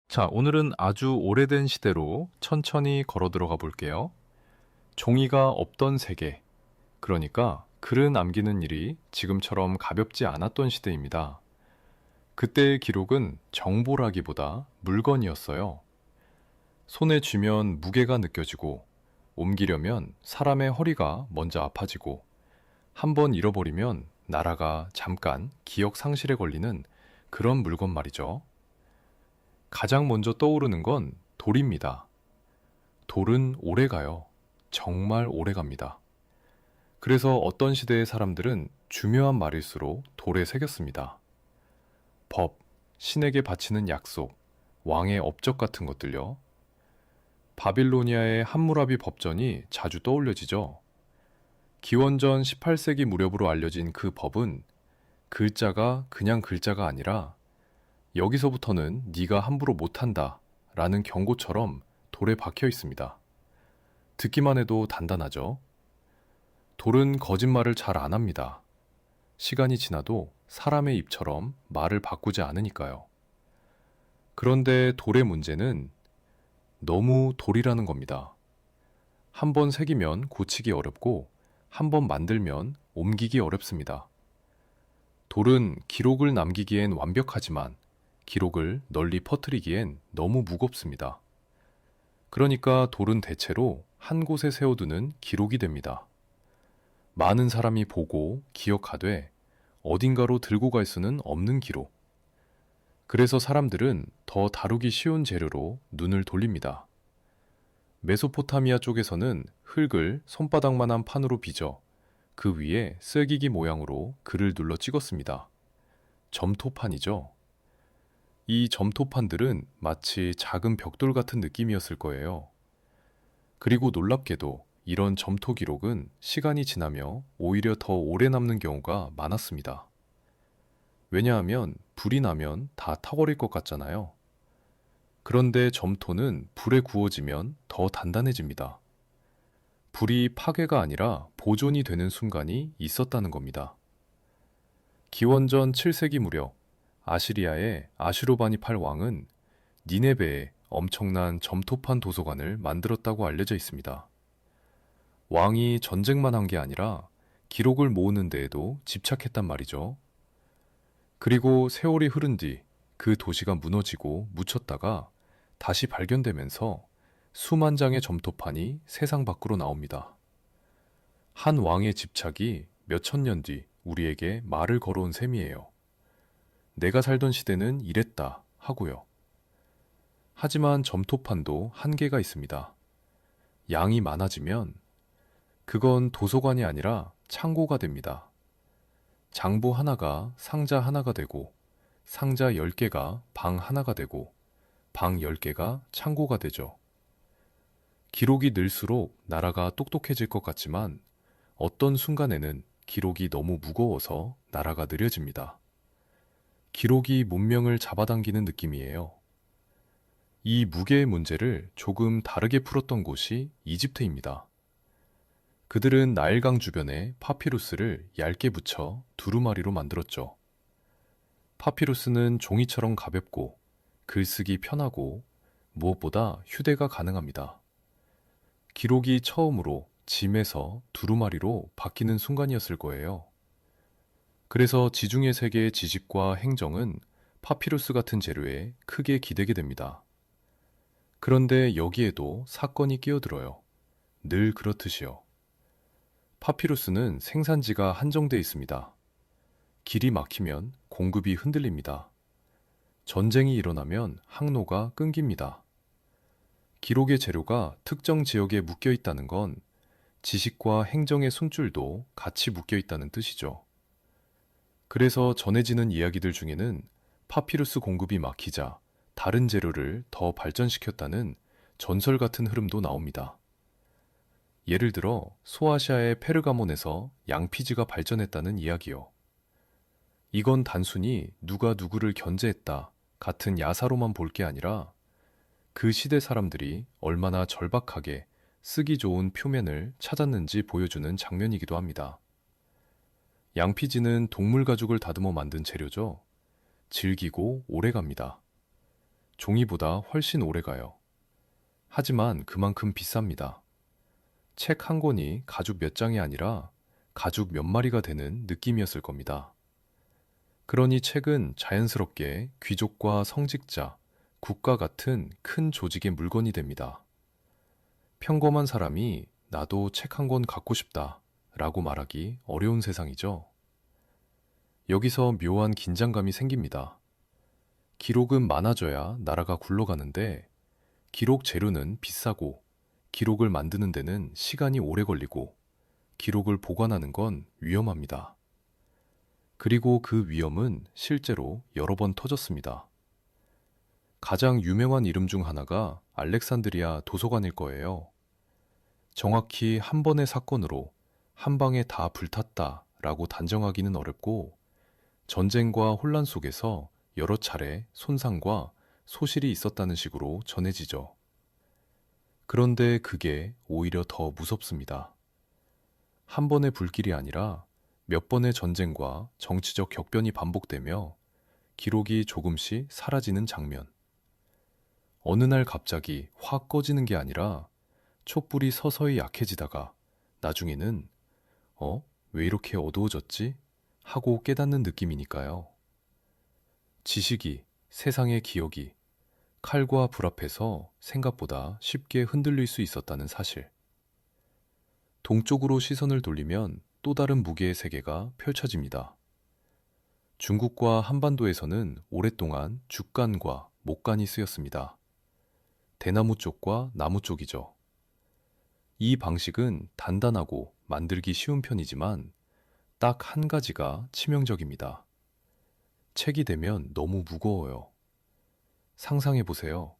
자, 오늘은 아주 오래된 시대로 천천히 걸어 들어가 볼게요. 종이가 없던 세계, 그러니까 글을 남기는 일이 지금처럼 가볍지 않았던 시대입니다. 그때의 기록은 정보라기보다 물건이었어요. 손에 쥐면 무게가 느껴지고, 옮기려면 사람의 허리가 먼저 아파지고, 한 번 잃어버리면 나라가 잠깐 기억 상실에 걸리는 그런 물건 말이죠. 가장 먼저 떠오르는 건 돌입니다. 돌은 오래 가요. 정말 오래 갑니다. 그래서 어떤 시대의 사람들은 중요한 말일수록 돌에 새겼습니다. 법, 신에게 바치는 약속, 왕의 업적 같은 것들요. 바빌로니아의 함무라비 법전이 자주 떠올려지죠. 기원전 18세기 무렵으로 알려진 그 법은 글자가 그냥 글자가 아니라 여기서부터는 네가 함부로 못한다 라는 경고처럼 돌에 박혀 있습니다. 듣기만 해도 단단하죠? 돌은 거짓말을 잘 안 합니다. 시간이 지나도 사람의 입처럼 말을 바꾸지 않으니까요. 그런데 돌의 문제는 너무 돌이라는 겁니다. 한 번 새기면 고치기 어렵고 한 번 만들면 옮기기 어렵습니다. 돌은 기록을 남기기엔 완벽하지만 기록을 널리 퍼뜨리기엔 너무 무겁습니다. 그러니까 돌은 대체로 한 곳에 세워두는 기록이 됩니다. 많은 사람이 보고 기억하되 어딘가로 들고 갈 수는 없는 기록. 그래서 사람들은 더 다루기 쉬운 재료로 눈을 돌립니다. 메소포타미아 쪽에서는 흙을 손바닥만한 판으로 빚어 그 위에 쐐기기 모양으로 글을 눌러 찍었습니다. 점토판이죠. 이 점토판들은 마치 작은 벽돌 같은 느낌이었을 거예요. 그리고 놀랍게도 이런 점토 기록은 시간이 지나며 오히려 더 오래 남는 경우가 많았습니다. 왜냐하면 불이 나면 다 타버릴 것 같잖아요. 그런데 점토는 불에 구워지면 더 단단해집니다. 불이 파괴가 아니라 보존이 되는 순간이 있었다는 겁니다. 기원전 7세기 무렵 아시리아의 아슈르바니팔 왕은 니네베에 엄청난 점토판 도서관을 만들었다고 알려져 있습니다. 왕이 전쟁만 한 게 아니라 기록을 모으는 데에도 집착했단 말이죠. 그리고 세월이 흐른 뒤 그 도시가 무너지고 묻혔다가 다시 발견되면서 수만 장의 점토판이 세상 밖으로 나옵니다. 한 왕의 집착이 몇천 년 뒤 우리에게 말을 걸어온 셈이에요. 내가 살던 시대는 이랬다 하고요. 하지만 점토판도 한계가 있습니다. 양이 많아지면 그건 도서관이 아니라 창고가 됩니다. 장부 하나가 상자 하나가 되고 상자 10개가 방 하나가 되고 방 10개가 창고가 되죠. 기록이 늘수록 나라가 똑똑해질 것 같지만 어떤 순간에는 기록이 너무 무거워서 나라가 느려집니다. 기록이 문명을 잡아당기는 느낌이에요. 이 무게의 문제를 조금 다르게 풀었던 곳이 이집트입니다. 그들은 나일강 주변에 파피루스를 얇게 붙여 두루마리로 만들었죠. 파피루스는 종이처럼 가볍고 글쓰기 편하고 무엇보다 휴대가 가능합니다. 기록이 처음으로 짐에서 두루마리로 바뀌는 순간이었을 거예요. 그래서 지중해 세계의 지식과 행정은 파피루스 같은 재료에 크게 기대게 됩니다. 그런데 여기에도 사건이 끼어들어요. 늘 그렇듯이요. 파피루스는 생산지가 한정돼 있습니다. 길이 막히면 공급이 흔들립니다. 전쟁이 일어나면 항로가 끊깁니다. 기록의 재료가 특정 지역에 묶여 있다는 건 지식과 행정의 숨줄도 같이 묶여 있다는 뜻이죠. 그래서 전해지는 이야기들 중에는 파피루스 공급이 막히자 다른 재료를 더 발전시켰다는 전설 같은 흐름도 나옵니다. 예를 들어 소아시아의 페르가몬에서 양피지가 발전했다는 이야기요. 이건 단순히 누가 누구를 견제했다 같은 야사로만 볼 게 아니라 그 시대 사람들이 얼마나 절박하게 쓰기 좋은 표면을 찾았는지 보여주는 장면이기도 합니다. 양피지는 동물 가죽을 다듬어 만든 재료죠. 질기고 오래갑니다. 종이보다 훨씬 오래 가요. 하지만 그만큼 비쌉니다. 책 한 권이 가죽 몇 장이 아니라 가죽 몇 마리가 되는 느낌이었을 겁니다. 그러니 책은 자연스럽게 귀족과 성직자, 국가 같은 큰 조직의 물건이 됩니다. 평범한 사람이 나도 책 한 권 갖고 싶다 라고 말하기 어려운 세상이죠. 여기서 묘한 긴장감이 생깁니다. 기록은 많아져야 나라가 굴러가는데 기록 재료는 비싸고 기록을 만드는 데는 시간이 오래 걸리고 기록을 보관하는 건 위험합니다. 그리고 그 위험은 실제로 여러 번 터졌습니다. 가장 유명한 이름 중 하나가 알렉산드리아 도서관일 거예요. 정확히 한 번의 사건으로 한 방에 다 불탔다 라고 단정하기는 어렵고 전쟁과 혼란 속에서 여러 차례 손상과 소실이 있었다는 식으로 전해지죠. 그런데 그게 오히려 더 무섭습니다. 한 번의 불길이 아니라 몇 번의 전쟁과 정치적 격변이 반복되며 기록이 조금씩 사라지는 장면. 어느 날 갑자기 확 꺼지는 게 아니라 촛불이 서서히 약해지다가 나중에는 왜 이렇게 어두워졌지? 하고 깨닫는 느낌이니까요. 지식이, 세상의 기억이 칼과 불 앞에서 생각보다 쉽게 흔들릴 수 있었다는 사실. 동쪽으로 시선을 돌리면 또 다른 무게의 세계가 펼쳐집니다. 중국과 한반도에서는 오랫동안 죽간과 목간이 쓰였습니다. 대나무 쪽과 나무 쪽이죠. 이 방식은 단단하고 만들기 쉬운 편이지만 딱 한 가지가 치명적입니다. 책이 되면 너무 무거워요. 상상해 보세요.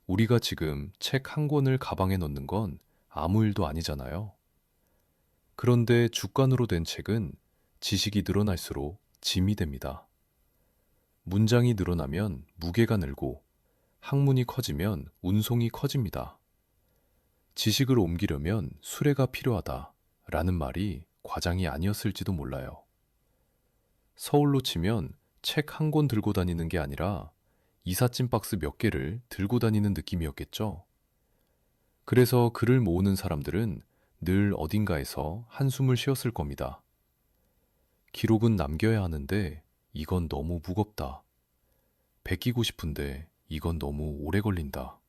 우리가 지금 책 한 권을 가방에 넣는 건 아무 일도 아니잖아요. 그런데 죽간으로 된 책은 지식이 늘어날수록 짐이 됩니다. 문장이 늘어나면 무게가 늘고 학문이 커지면 운송이 커집니다. 지식을 옮기려면 수레가 필요하다 라는 말이 과장이 아니었을지도 몰라요. 서울로 치면 책 한 권 들고 다니는 게 아니라 이삿짐 박스 몇 개를 들고 다니는 느낌이었겠죠. 그래서 글을 모으는 사람들은 늘 어딘가에서 한숨을 쉬었을 겁니다. 기록은 남겨야 하는데 이건 너무 무겁다. 베끼고 싶은데 이건 너무 오래 걸린다.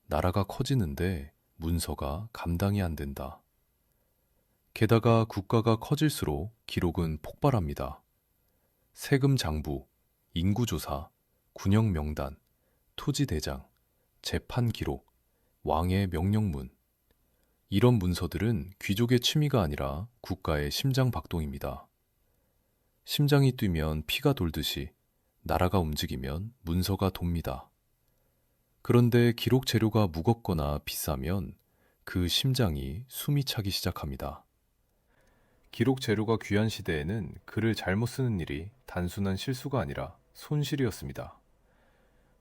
나라가 커지는데 문서가 감당이 안 된다. 게다가 국가가 커질수록 기록은 폭발합니다. 세금 장부, 인구조사, 군영 명단, 토지 대장, 재판 기록, 왕의 명령문. 이런 문서들은 귀족의 취미가 아니라 국가의 심장 박동입니다. 심장이 뛰면 피가 돌듯이 나라가 움직이면 문서가 돕니다. 그런데 기록 재료가 무겁거나 비싸면 그 심장이 숨이 차기 시작합니다. 기록 재료가 귀한 시대에는 글을 잘못 쓰는 일이 단순한 실수가 아니라 손실이었습니다.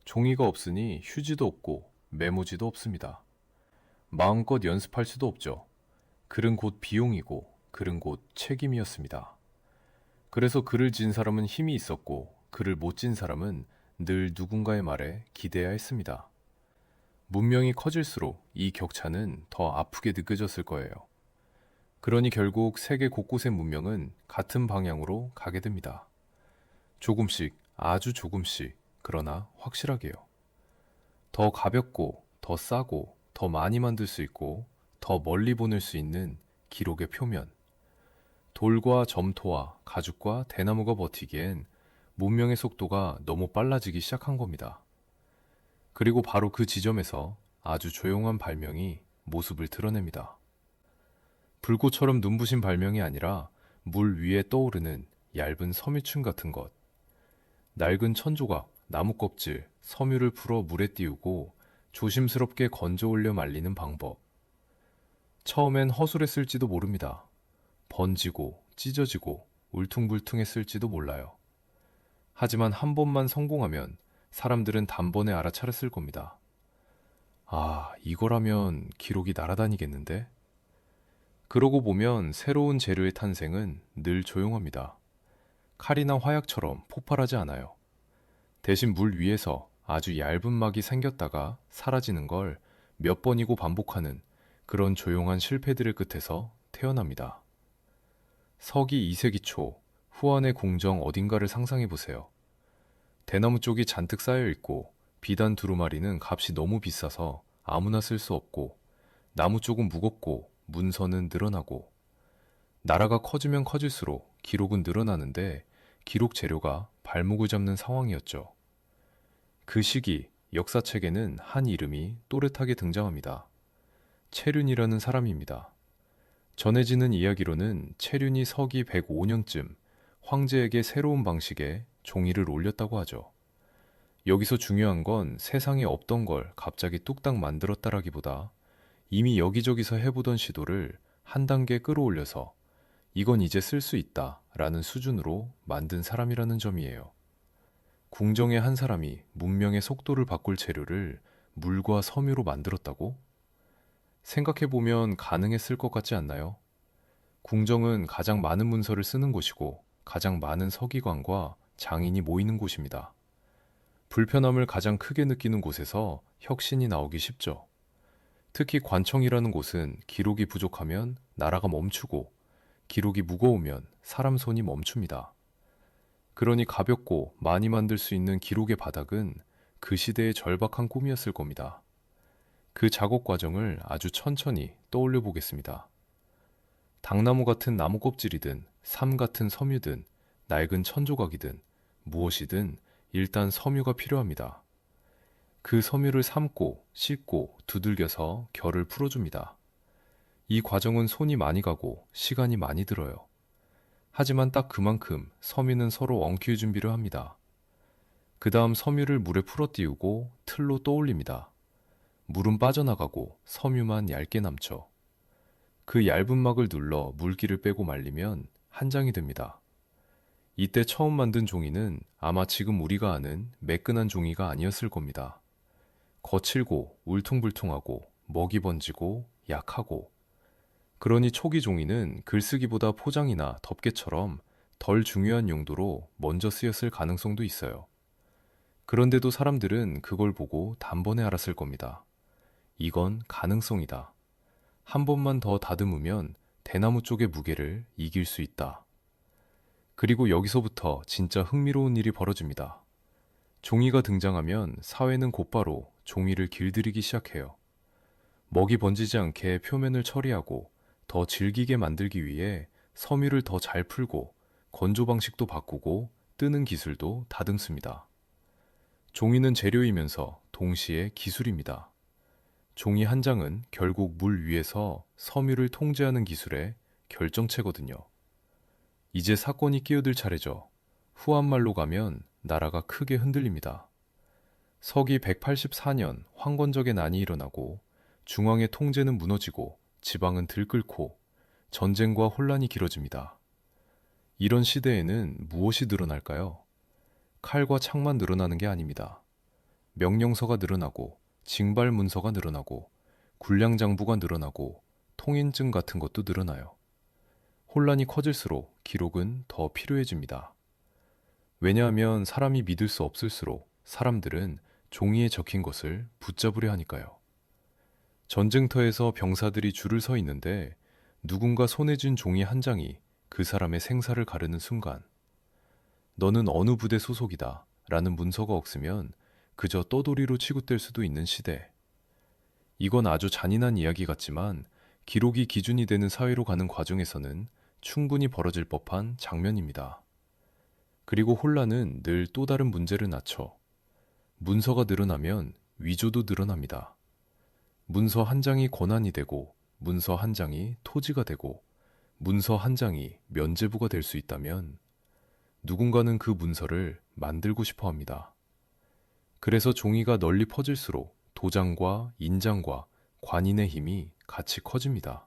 종이가 없으니 휴지도 없고 메모지도 없습니다. 마음껏 연습할 수도 없죠. 글은 곧 비용이고 글은 곧 책임이었습니다. 그래서 글을 진 사람은 힘이 있었고 글을 못 진 사람은 늘 누군가의 말에 기대야 했습니다. 문명이 커질수록 이 격차는 더 아프게 느껴졌을 거예요. 그러니 결국 세계 곳곳의 문명은 같은 방향으로 가게 됩니다. 조금씩, 아주 조금씩, 그러나 확실하게요. 더 가볍고, 더 싸고, 더 많이 만들 수 있고, 더 멀리 보낼 수 있는 기록의 표면. 돌과 점토와 가죽과 대나무가 버티기엔 문명의 속도가 너무 빨라지기 시작한 겁니다. 그리고 바로 그 지점에서 아주 조용한 발명이 모습을 드러냅니다. 불꽃처럼 눈부신 발명이 아니라 물 위에 떠오르는 얇은 섬유층 같은 것. 낡은 천조각, 나무 껍질, 섬유를 풀어 물에 띄우고 조심스럽게 건져 올려 말리는 방법. 처음엔 허술했을지도 모릅니다. 번지고 찢어지고 울퉁불퉁했을지도 몰라요. 하지만 한 번만 성공하면 사람들은 단번에 알아차렸을 겁니다. 아, 이거라면 기록이 날아다니겠는데? 그러고 보면 새로운 재료의 탄생은 늘 조용합니다. 칼이나 화약처럼 폭발하지 않아요. 대신 물 위에서 아주 얇은 막이 생겼다가 사라지는 걸 몇 번이고 반복하는 그런 조용한 실패들의 끝에서 태어납니다. 서기 2세기 초 후한의 궁정 어딘가를 상상해 보세요. 대나무 쪽이 잔뜩 쌓여 있고 비단 두루마리는 값이 너무 비싸서 아무나 쓸 수 없고 나무 쪽은 무겁고 문서는 늘어나고 나라가 커지면 커질수록 기록은 늘어나는데 기록 재료가 발목을 잡는 상황이었죠. 그 시기 역사책에는 한 이름이 또렷하게 등장합니다. 체륜이라는 사람입니다. 전해지는 이야기로는 체륜이 서기 105년쯤 황제에게 새로운 방식의 종이를 올렸다고 하죠. 여기서 중요한 건 세상에 없던 걸 갑자기 뚝딱 만들었다라기보다 이미 여기저기서 해보던 시도를 한 단계 끌어올려서 이건 이제 쓸 수 있다 라는 수준으로 만든 사람이라는 점이에요. 궁정의 한 사람이 문명의 속도를 바꿀 재료를 물과 섬유로 만들었다고? 생각해보면 가능했을 것 같지 않나요? 궁정은 가장 많은 문서를 쓰는 곳이고 가장 많은 서기관과 장인이 모이는 곳입니다. 불편함을 가장 크게 느끼는 곳에서 혁신이 나오기 쉽죠. 특히 관청이라는 곳은 기록이 부족하면 나라가 멈추고 기록이 무거우면 사람 손이 멈춥니다. 그러니 가볍고 많이 만들 수 있는 기록의 바닥은 그 시대의 절박한 꿈이었을 겁니다. 그 작업 과정을 아주 천천히 떠올려 보겠습니다. 당나무 같은 나무 껍질이든 삼 같은 섬유든 낡은 천조각이든 무엇이든 일단 섬유가 필요합니다. 그 섬유를 삶고 씻고 두들겨서 결을 풀어줍니다. 이 과정은 손이 많이 가고 시간이 많이 들어요. 하지만 딱 그만큼 섬유는 서로 엉킬 준비를 합니다. 그 다음 섬유를 물에 풀어띄우고 틀로 떠올립니다. 물은 빠져나가고 섬유만 얇게 남죠. 그 얇은 막을 눌러 물기를 빼고 말리면 한 장이 됩니다. 이때 처음 만든 종이는 아마 지금 우리가 아는 매끈한 종이가 아니었을 겁니다. 거칠고 울퉁불퉁하고 먹이 번지고 약하고 그러니 초기 종이는 글쓰기보다 포장이나 덮개처럼 덜 중요한 용도로 먼저 쓰였을 가능성도 있어요. 그런데도 사람들은 그걸 보고 단번에 알았을 겁니다. 이건 가능성이다. 한 번만 더 다듬으면 대나무 쪽의 무게를 이길 수 있다. 그리고 여기서부터 진짜 흥미로운 일이 벌어집니다. 종이가 등장하면 사회는 곧바로 종이를 길들이기 시작해요. 먹이 번지지 않게 표면을 처리하고 더 질기게 만들기 위해 섬유를 더 잘 풀고 건조 방식도 바꾸고 뜨는 기술도 다듬습니다. 종이는 재료이면서 동시에 기술입니다. 종이 한 장은 결국 물 위에서 섬유를 통제하는 기술의 결정체거든요. 이제 사건이 끼어들 차례죠. 후한말로 가면 나라가 크게 흔들립니다. 서기 184년 황건적의 난이 일어나고 중앙의 통제는 무너지고 지방은 들끓고 전쟁과 혼란이 길어집니다. 이런 시대에는 무엇이 늘어날까요? 칼과 창만 늘어나는 게 아닙니다. 명령서가 늘어나고 징발 문서가 늘어나고 군량장부가 늘어나고 통인증 같은 것도 늘어나요. 혼란이 커질수록 기록은 더 필요해집니다. 왜냐하면 사람이 믿을 수 없을수록 사람들은 종이에 적힌 것을 붙잡으려 하니까요. 전쟁터에서 병사들이 줄을 서 있는데 누군가 손에 쥔 종이 한 장이 그 사람의 생사를 가르는 순간 너는 어느 부대 소속이다 라는 문서가 없으면 그저 떠돌이로 취급될 수도 있는 시대. 이건 아주 잔인한 이야기 같지만 기록이 기준이 되는 사회로 가는 과정에서는 충분히 벌어질 법한 장면입니다. 그리고 혼란은 늘 또 다른 문제를 낳죠. 문서가 늘어나면 위조도 늘어납니다. 문서 한 장이 권한이 되고 문서 한 장이 토지가 되고 문서 한 장이 면죄부가 될 수 있다면 누군가는 그 문서를 만들고 싶어 합니다. 그래서 종이가 널리 퍼질수록 도장과 인장과 관인의 힘이 같이 커집니다.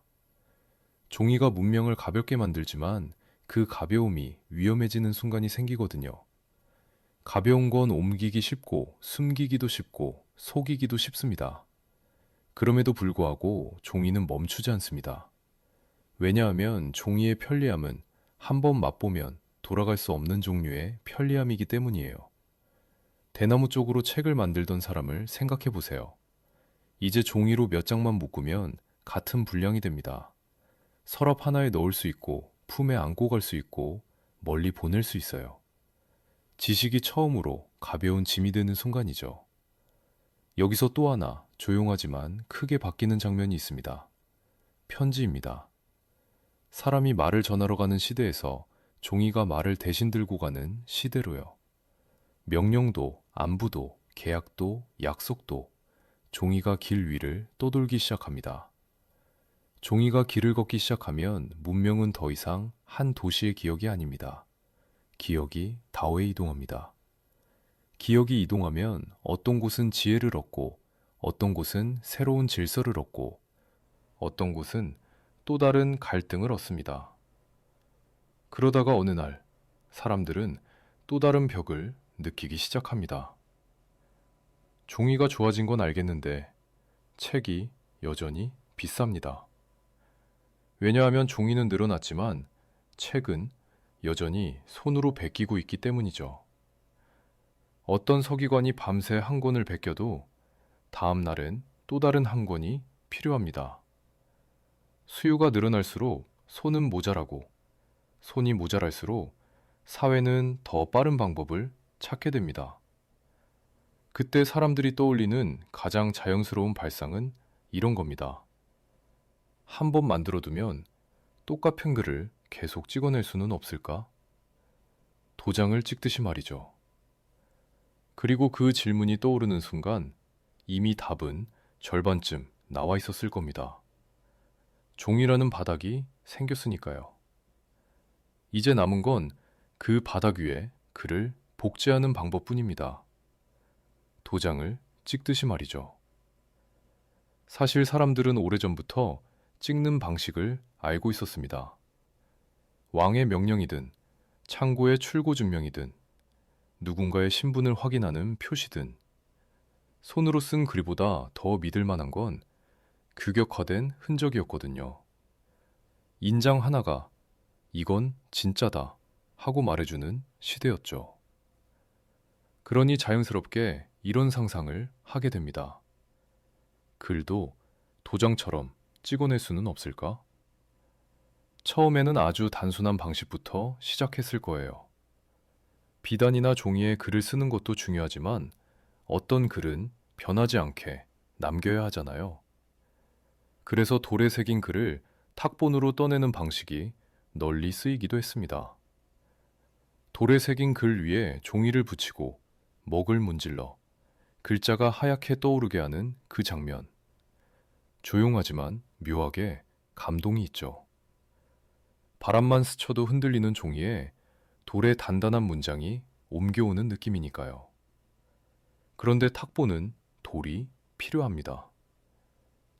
종이가 문명을 가볍게 만들지만 그 가벼움이 위험해지는 순간이 생기거든요. 가벼운 건 옮기기 쉽고 숨기기도 쉽고 속이기도 쉽습니다. 그럼에도 불구하고 종이는 멈추지 않습니다. 왜냐하면 종이의 편리함은 한 번 맛보면 돌아갈 수 없는 종류의 편리함이기 때문이에요. 대나무 쪽으로 책을 만들던 사람을 생각해 보세요. 이제 종이로 몇 장만 묶으면 같은 분량이 됩니다. 서랍 하나에 넣을 수 있고, 품에 안고 갈 수 있고, 멀리 보낼 수 있어요. 지식이 처음으로 가벼운 짐이 되는 순간이죠. 여기서 또 하나 조용하지만 크게 바뀌는 장면이 있습니다. 편지입니다. 사람이 말을 전하러 가는 시대에서 종이가 말을 대신 들고 가는 시대로요. 명령도, 안부도, 계약도, 약속도 종이가 길 위를 떠돌기 시작합니다. 종이가 길을 걷기 시작하면 문명은 더 이상 한 도시의 기억이 아닙니다. 기억이 다오에 이동합니다. 기억이 이동하면 어떤 곳은 지혜를 얻고, 어떤 곳은 새로운 질서를 얻고, 어떤 곳은 또 다른 갈등을 얻습니다. 그러다가 어느 날, 사람들은 또 다른 벽을 느끼기 시작합니다. 종이가 좋아진 건 알겠는데, 책이 여전히 비쌉니다. 왜냐하면 종이는 늘어났지만, 책은 여전히 손으로 베끼고 있기 때문이죠. 어떤 서기관이 밤새 한 권을 베껴도 다음 날은 또 다른 한 권이 필요합니다. 수요가 늘어날수록 손은 모자라고, 손이 모자랄수록 사회는 더 빠른 방법을 찾게 됩니다. 그때 사람들이 떠올리는 가장 자연스러운 발상은 이런 겁니다. 한 번 만들어두면 똑같은 글을 계속 찍어낼 수는 없을까? 도장을 찍듯이 말이죠. 그리고 그 질문이 떠오르는 순간 이미 답은 절반쯤 나와 있었을 겁니다. 종이라는 바닥이 생겼으니까요. 이제 남은 건 그 바닥 위에 글을 복제하는 방법뿐입니다. 도장을 찍듯이 말이죠. 사실 사람들은 오래전부터 찍는 방식을 알고 있었습니다. 왕의 명령이든, 창고의 출고 증명이든, 누군가의 신분을 확인하는 표시든, 손으로 쓴 글보다 더 믿을 만한 건 규격화된 흔적이었거든요. 인장 하나가 이건 진짜다 하고 말해주는 시대였죠. 그러니 자연스럽게 이런 상상을 하게 됩니다. 글도 도장처럼 찍어낼 수는 없을까? 처음에는 아주 단순한 방식부터 시작했을 거예요. 비단이나 종이에 글을 쓰는 것도 중요하지만 어떤 글은 변하지 않게 남겨야 하잖아요. 그래서 돌에 새긴 글을 탁본으로 떠내는 방식이 널리 쓰이기도 했습니다. 돌에 새긴 글 위에 종이를 붙이고 먹을 문질러 글자가 하얗게 떠오르게 하는 그 장면. 조용하지만 묘하게 감동이 있죠. 바람만 스쳐도 흔들리는 종이에 돌의 단단한 문장이 옮겨오는 느낌이니까요. 그런데 탁보는 돌이 필요합니다.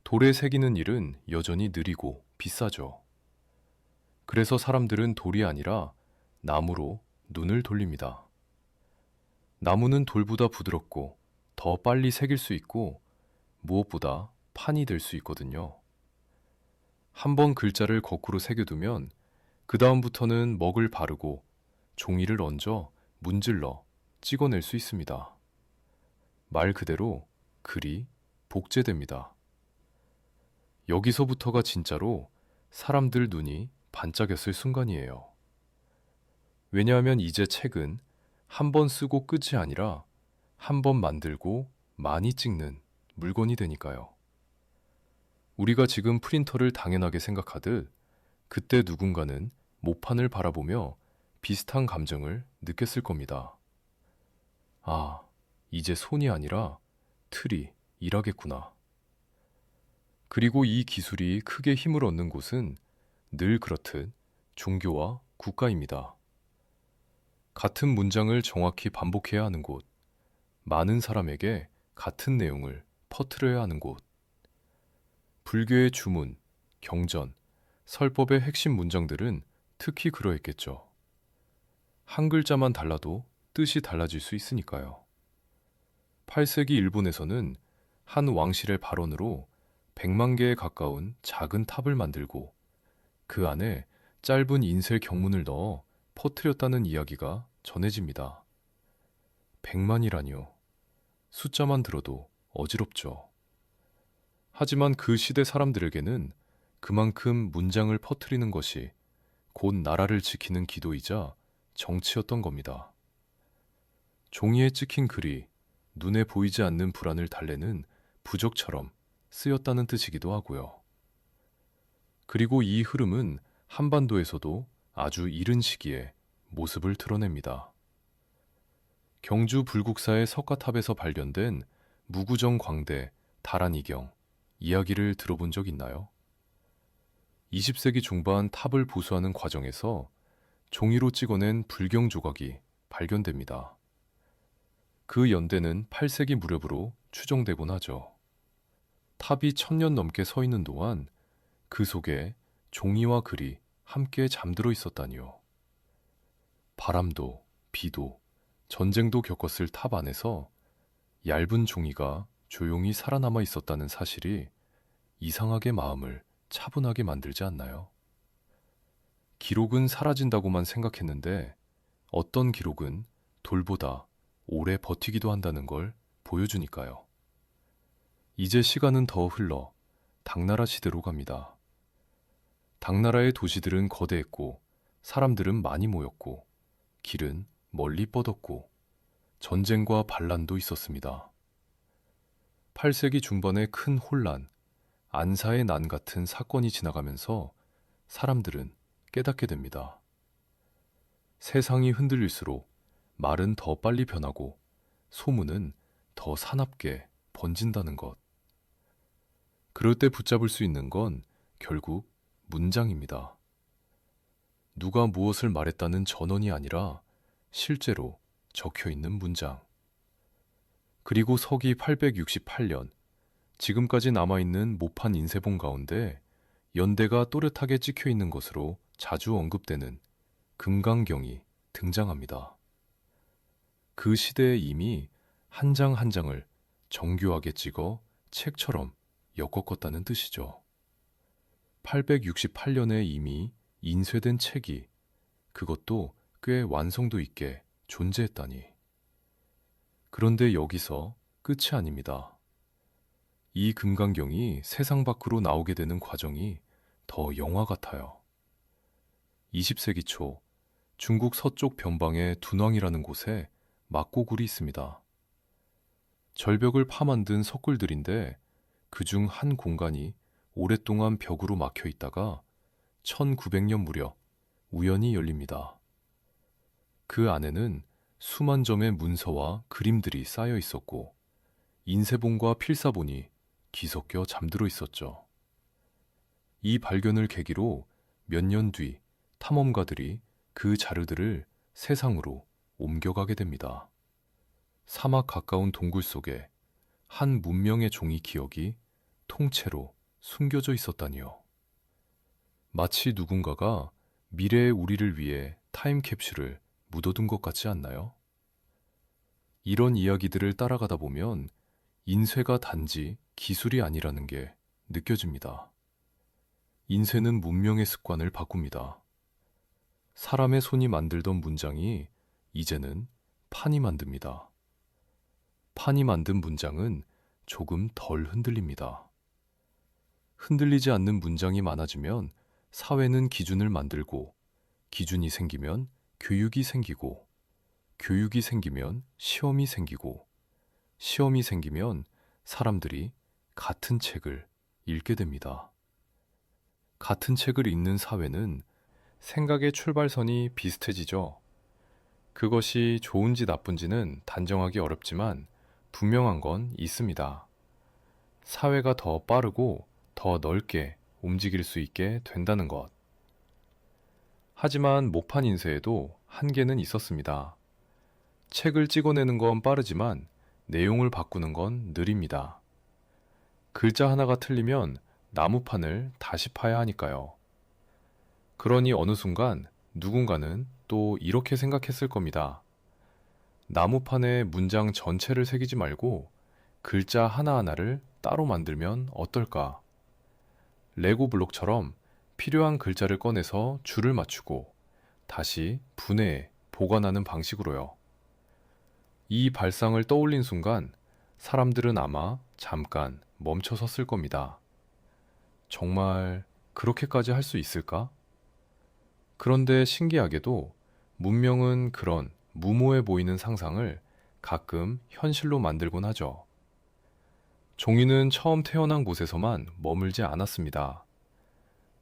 돌에 새기는 일은 여전히 느리고 비싸죠. 그래서 사람들은 돌이 아니라 나무로 눈을 돌립니다. 나무는 돌보다 부드럽고 더 빨리 새길 수 있고 무엇보다 판이 될 수 있거든요. 한 번 글자를 거꾸로 새겨두면 그 다음부터는 먹을 바르고 종이를 얹어 문질러 찍어낼 수 있습니다. 말 그대로 글이 복제됩니다. 여기서부터가 진짜로 사람들 눈이 반짝였을 순간이에요. 왜냐하면 이제 책은 한 번 쓰고 끝이 아니라 한 번 만들고 많이 찍는 물건이 되니까요. 우리가 지금 프린터를 당연하게 생각하듯 그때 누군가는 모판을 바라보며 비슷한 감정을 느꼈을 겁니다. 아, 이제 손이 아니라 틀이 일하겠구나. 그리고 이 기술이 크게 힘을 얻는 곳은 늘 그렇듯 종교와 국가입니다. 같은 문장을 정확히 반복해야 하는 곳, 많은 사람에게 같은 내용을 퍼뜨려야 하는 곳, 불교의 주문, 경전, 설법의 핵심 문장들은 특히 그러했겠죠. 한 글자만 달라도 뜻이 달라질 수 있으니까요. 8세기 일본에서는 한 왕실의 발언으로 100만 개에 가까운 작은 탑을 만들고 그 안에 짧은 인쇄 경문을 넣어 퍼뜨렸다는 이야기가 전해집니다. 100만이라니요. 숫자만 들어도 어지럽죠. 하지만 그 시대 사람들에게는 그만큼 문장을 퍼뜨리는 것이 곧 나라를 지키는 기도이자 정치였던 겁니다. 종이에 찍힌 글이 눈에 보이지 않는 불안을 달래는 부적처럼 쓰였다는 뜻이기도 하고요. 그리고 이 흐름은 한반도에서도 아주 이른 시기에 모습을 드러냅니다. 경주 불국사의 석가탑에서 발견된 무구정 광대 다란이경 이야기를 들어본 적 있나요? 20세기 중반 탑을 보수하는 과정에서 종이로 찍어낸 불경 조각이 발견됩니다. 그 연대는 8세기 무렵으로 추정되곤 하죠. 탑이 1000년 넘게 서 있는 동안 그 속에 종이와 글이 함께 잠들어 있었다니요. 바람도, 비도, 전쟁도 겪었을 탑 안에서 얇은 종이가 조용히 살아남아 있었다는 사실이 이상하게 마음을 차분하게 만들지 않나요? 기록은 사라진다고만 생각했는데 어떤 기록은 돌보다 오래 버티기도 한다는 걸 보여주니까요. 이제 시간은 더 흘러 당나라 시대로 갑니다. 당나라의 도시들은 거대했고 사람들은 많이 모였고 길은 멀리 뻗었고 전쟁과 반란도 있었습니다. 8세기 중반의 큰 혼란, 안사의 난 같은 사건이 지나가면서 사람들은 깨닫게 됩니다. 세상이 흔들릴수록 말은 더 빨리 변하고 소문은 더 사납게 번진다는 것. 그럴 때 붙잡을 수 있는 건 결국 문장입니다. 누가 무엇을 말했다는 전언이 아니라 실제로 적혀 있는 문장. 그리고 서기 868년, 지금까지 남아있는 모판 인쇄본 가운데 연대가 또렷하게 찍혀 있는 것으로 자주 언급되는 금강경이 등장합니다. 그 시대에 이미 한 장 한 장을 정교하게 찍어 책처럼 엮었다는 뜻이죠. 868년에 이미 인쇄된 책이 그것도 꽤 완성도 있게 존재했다니. 그런데 여기서 끝이 아닙니다. 이 금강경이 세상 밖으로 나오게 되는 과정이 더 영화 같아요. 20세기 초 중국 서쪽 변방의 둔왕이라는 곳에 막고굴이 있습니다. 절벽을 파만든 석굴들인데 그중 한 공간이 오랫동안 벽으로 막혀 있다가 1900년 무렵 우연히 열립니다. 그 안에는 수만 점의 문서와 그림들이 쌓여 있었고 인쇄본과 필사본이 뒤섞여 잠들어 있었죠. 이 발견을 계기로 몇 년 뒤 탐험가들이 그 자료들을 세상으로 옮겨가게 됩니다. 사막 가까운 동굴 속에 한 문명의 종이 기억이 통째로 숨겨져 있었다니요. 마치 누군가가 미래의 우리를 위해 타임캡슐을 묻어둔 것 같지 않나요? 이런 이야기들을 따라가다 보면 인쇄가 단지 기술이 아니라는 게 느껴집니다. 인쇄는 문명의 습관을 바꿉니다. 사람의 손이 만들던 문장이 이제는 판이 만듭니다. 판이 만든 문장은 조금 덜 흔들립니다. 흔들리지 않는 문장이 많아지면 사회는 기준을 만들고, 기준이 생기면 교육이 생기고, 교육이 생기면 시험이 생기고, 시험이 생기면 사람들이 같은 책을 읽게 됩니다. 같은 책을 읽는 사회는 생각의 출발선이 비슷해지죠. 그것이 좋은지 나쁜지는 단정하기 어렵지만 분명한 건 있습니다. 사회가 더 빠르고 더 넓게 움직일 수 있게 된다는 것. 하지만 모판 인쇄에도 한계는 있었습니다. 책을 찍어내는 건 빠르지만 내용을 바꾸는 건 느립니다. 글자 하나가 틀리면 나무판을 다시 파야 하니까요. 그러니 어느 순간 누군가는 또 이렇게 생각했을 겁니다. 나무판에 문장 전체를 새기지 말고 글자 하나하나를 따로 만들면 어떨까? 레고 블록처럼 필요한 글자를 꺼내서 줄을 맞추고 다시 분해해 보관하는 방식으로요. 이 발상을 떠올린 순간 사람들은 아마 잠깐 멈춰 섰을 겁니다. 정말 그렇게까지 할 수 있을까? 그런데 신기하게도 문명은 그런 무모해 보이는 상상을 가끔 현실로 만들곤 하죠. 종이는 처음 태어난 곳에서만 머물지 않았습니다.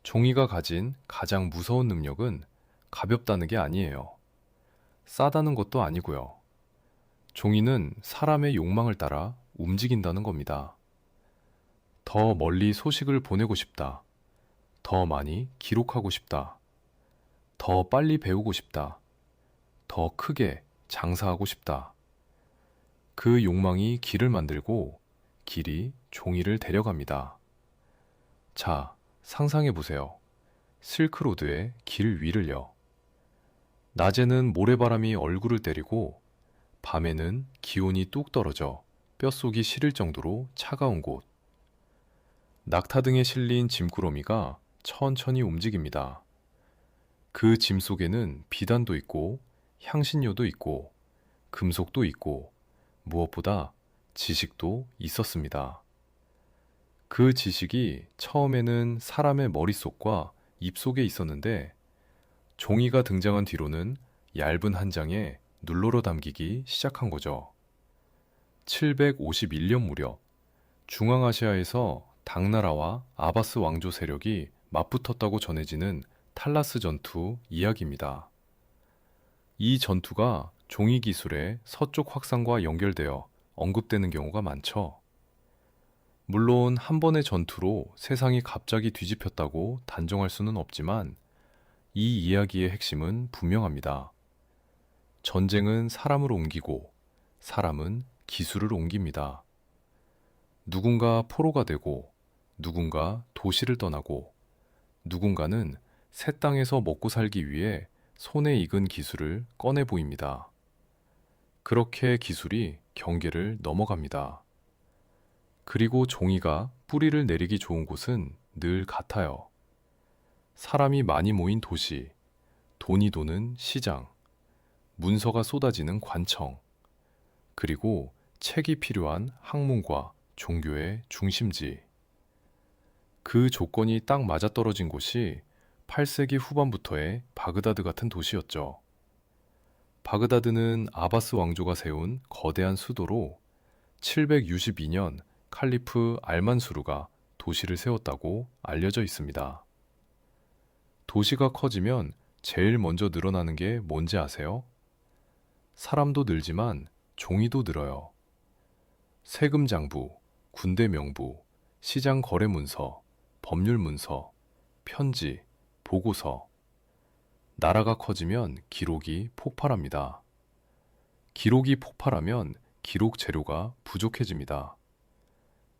종이가 가진 가장 무서운 능력은 가볍다는 게 아니에요. 싸다는 것도 아니고요. 종이는 사람의 욕망을 따라 움직인다는 겁니다. 더 멀리 소식을 보내고 싶다. 더 많이 기록하고 싶다. 더 빨리 배우고 싶다. 더 크게 장사하고 싶다. 그 욕망이 길을 만들고 길이 종이를 데려갑니다. 자, 상상해 보세요. 실크로드의 길 위를요. 낮에는 모래바람이 얼굴을 때리고 밤에는 기온이 뚝 떨어져 뼛속이 시릴 정도로 차가운 곳. 낙타 등에 실린 짐꾸러미가 천천히 움직입니다. 그 짐 속에는 비단도 있고 향신료도 있고 금속도 있고 무엇보다 지식도 있었습니다. 그 지식이 처음에는 사람의 머릿속과 입속에 있었는데 종이가 등장한 뒤로는 얇은 한 장에 눌러로 담기기 시작한 거죠. 751년 무렵 중앙아시아에서 당나라와 아바스 왕조 세력이 맞붙었다고 전해지는 탈라스 전투 이야기입니다. 이 전투가 종이 기술의 서쪽 확산과 연결되어 언급되는 경우가 많죠. 물론 한 번의 전투로 세상이 갑자기 뒤집혔다고 단정할 수는 없지만 이 이야기의 핵심은 분명합니다. 전쟁은 사람을 옮기고 사람은 기술을 옮깁니다. 누군가 포로가 되고 누군가 도시를 떠나고 누군가는 새 땅에서 먹고 살기 위해 손에 익은 기술을 꺼내 보입니다. 그렇게 기술이 경계를 넘어갑니다. 그리고 종이가 뿌리를 내리기 좋은 곳은 늘 같아요. 사람이 많이 모인 도시, 돈이 도는 시장, 문서가 쏟아지는 관청, 그리고 책이 필요한 학문과 종교의 중심지. 그 조건이 딱 맞아떨어진 곳이 8세기 후반부터의 바그다드 같은 도시였죠. 바그다드는 아바스 왕조가 세운 거대한 수도로 762년 칼리프 알만수르가 도시를 세웠다고 알려져 있습니다. 도시가 커지면 제일 먼저 늘어나는 게 뭔지 아세요? 사람도 늘지만 종이도 늘어요. 세금 장부, 군대 명부, 시장 거래 문서, 법률 문서, 편지, 보고서. 나라가 커지면 기록이 폭발합니다. 기록이 폭발하면 기록 재료가 부족해집니다.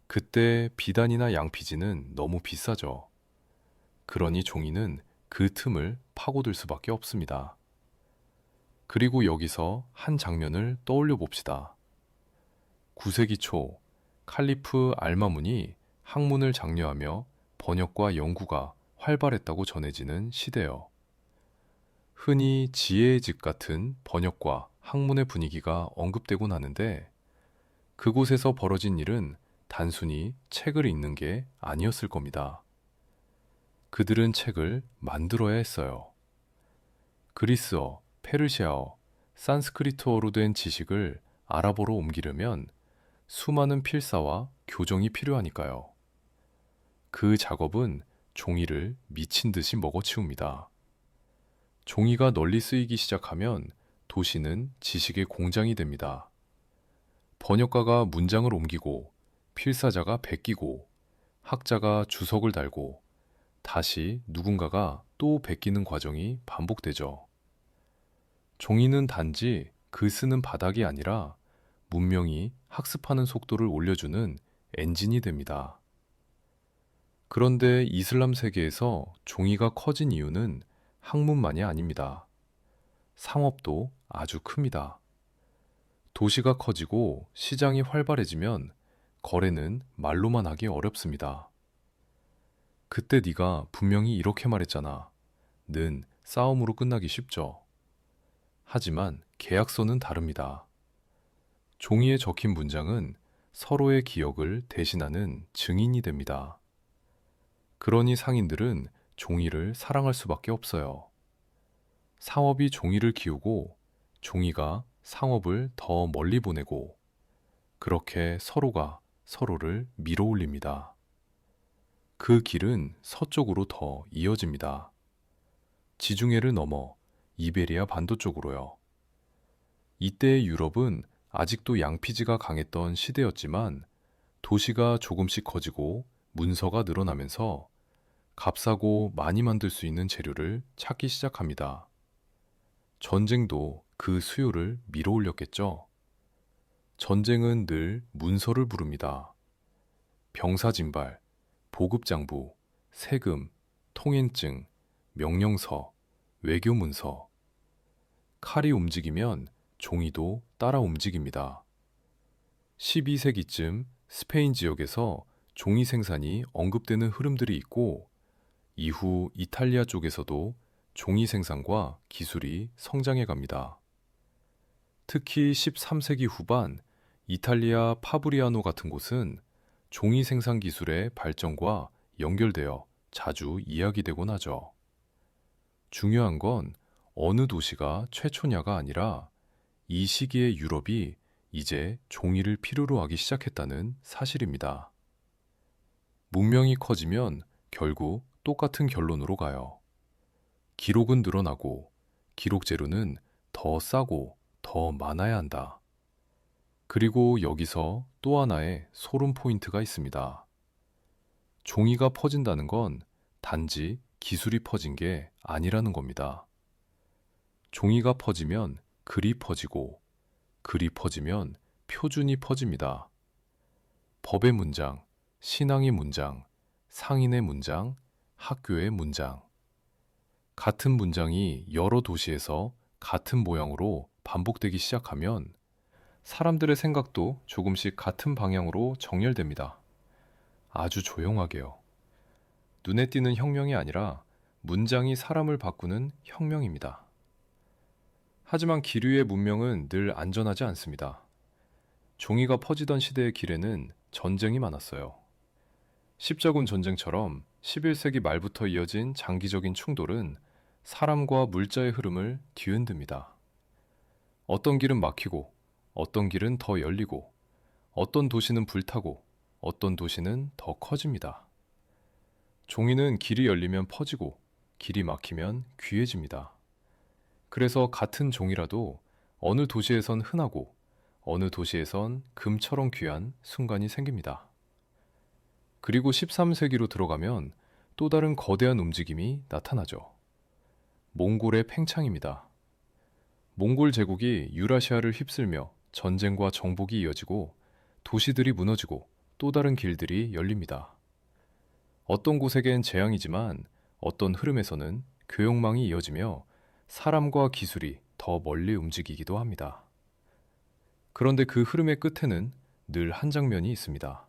그때 비단이나 양피지는 너무 비싸죠. 그러니 종이는 그 틈을 파고들 수밖에 없습니다. 그리고 여기서 한 장면을 떠올려 봅시다. 9세기 초 칼리프 알마문이 학문을 장려하며 번역과 연구가 활발했다고 전해지는 시대요. 흔히 지혜의 집 같은 번역과 학문의 분위기가 언급되곤 하는데 그곳에서 벌어진 일은 단순히 책을 읽는 게 아니었을 겁니다. 그들은 책을 만들어야 했어요. 그리스어, 페르시아어, 산스크리트어로 된 지식을 아랍어로 옮기려면 수많은 필사와 교정이 필요하니까요. 그 작업은 종이를 미친 듯이 먹어치웁니다. 종이가 널리 쓰이기 시작하면 도시는 지식의 공장이 됩니다. 번역가가 문장을 옮기고 필사자가 베끼고 학자가 주석을 달고 다시 누군가가 또 베끼는 과정이 반복되죠. 종이는 단지 글 쓰는 바닥이 아니라 문명이 학습하는 속도를 올려주는 엔진이 됩니다. 그런데 이슬람 세계에서 종이가 커진 이유는 학문만이 아닙니다. 상업도 아주 큽니다. 도시가 커지고 시장이 활발해지면 거래는 말로만 하기 어렵습니다. 그때 네가 분명히 이렇게 말했잖아. 는 싸움으로 끝나기 쉽죠. 하지만 계약서는 다릅니다. 종이에 적힌 문장은 서로의 기억을 대신하는 증인이 됩니다. 그러니 상인들은 종이를 사랑할 수밖에 없어요. 상업이 종이를 키우고 종이가 상업을 더 멀리 보내고 그렇게 서로가 서로를 밀어 올립니다. 그 길은 서쪽으로 더 이어집니다. 지중해를 넘어 이베리아 반도 쪽으로요. 이때의 유럽은 아직도 양피지가 강했던 시대였지만 도시가 조금씩 커지고 문서가 늘어나면서 값싸고 많이 만들 수 있는 재료를 찾기 시작합니다. 전쟁도 그 수요를 밀어 올렸겠죠. 전쟁은 늘 문서를 부릅니다. 병사진발, 보급장부, 세금, 통행증, 명령서, 외교문서. 칼이 움직이면 종이도 따라 움직입니다. 12세기쯤 스페인 지역에서 종이 생산이 언급되는 흐름들이 있고 이후 이탈리아 쪽에서도 종이 생산과 기술이 성장해 갑니다. 특히 13세기 후반 이탈리아 파브리아노 같은 곳은 종이 생산 기술의 발전과 연결되어 자주 이야기되곤 하죠. 중요한 건 어느 도시가 최초냐가 아니라 이 시기의 유럽이 이제 종이를 필요로 하기 시작했다는 사실입니다. 문명이 커지면 결국 똑같은 결론으로 가요. 기록은 늘어나고 기록 재료는 더 싸고 더 많아야 한다. 그리고 여기서 또 하나의 소름 포인트가 있습니다. 종이가 퍼진다는 건 단지 기술이 퍼진 게 아니라는 겁니다. 종이가 퍼지면 글이 퍼지고 글이 퍼지면 표준이 퍼집니다. 법의 문장, 신앙의 문장, 상인의 문장, 학교의 문장. 같은 문장이 여러 도시에서 같은 모양으로 반복되기 시작하면 사람들의 생각도 조금씩 같은 방향으로 정렬됩니다. 아주 조용하게요. 눈에 띄는 혁명이 아니라 문장이 사람을 바꾸는 혁명입니다. 하지만 기류의 문명은 늘 안전하지 않습니다. 종이가 퍼지던 시대의 길에는 전쟁이 많았어요. 십자군 전쟁처럼 11세기 말부터 이어진 장기적인 충돌은 사람과 물자의 흐름을 뒤흔듭니다. 어떤 길은 막히고, 어떤 길은 더 열리고, 어떤 도시는 불타고, 어떤 도시는 더 커집니다. 종이는 길이 열리면 퍼지고, 길이 막히면 귀해집니다. 그래서 같은 종이라도 어느 도시에선 흔하고, 어느 도시에선 금처럼 귀한 순간이 생깁니다. 그리고 13세기로 들어가면 또 다른 거대한 움직임이 나타나죠. 몽골의 팽창입니다. 몽골 제국이 유라시아를 휩쓸며 전쟁과 정복이 이어지고 도시들이 무너지고 또 다른 길들이 열립니다. 어떤 곳에겐 재앙이지만 어떤 흐름에서는 교역망이 이어지며 사람과 기술이 더 멀리 움직이기도 합니다. 그런데 그 흐름의 끝에는 늘 한 장면이 있습니다.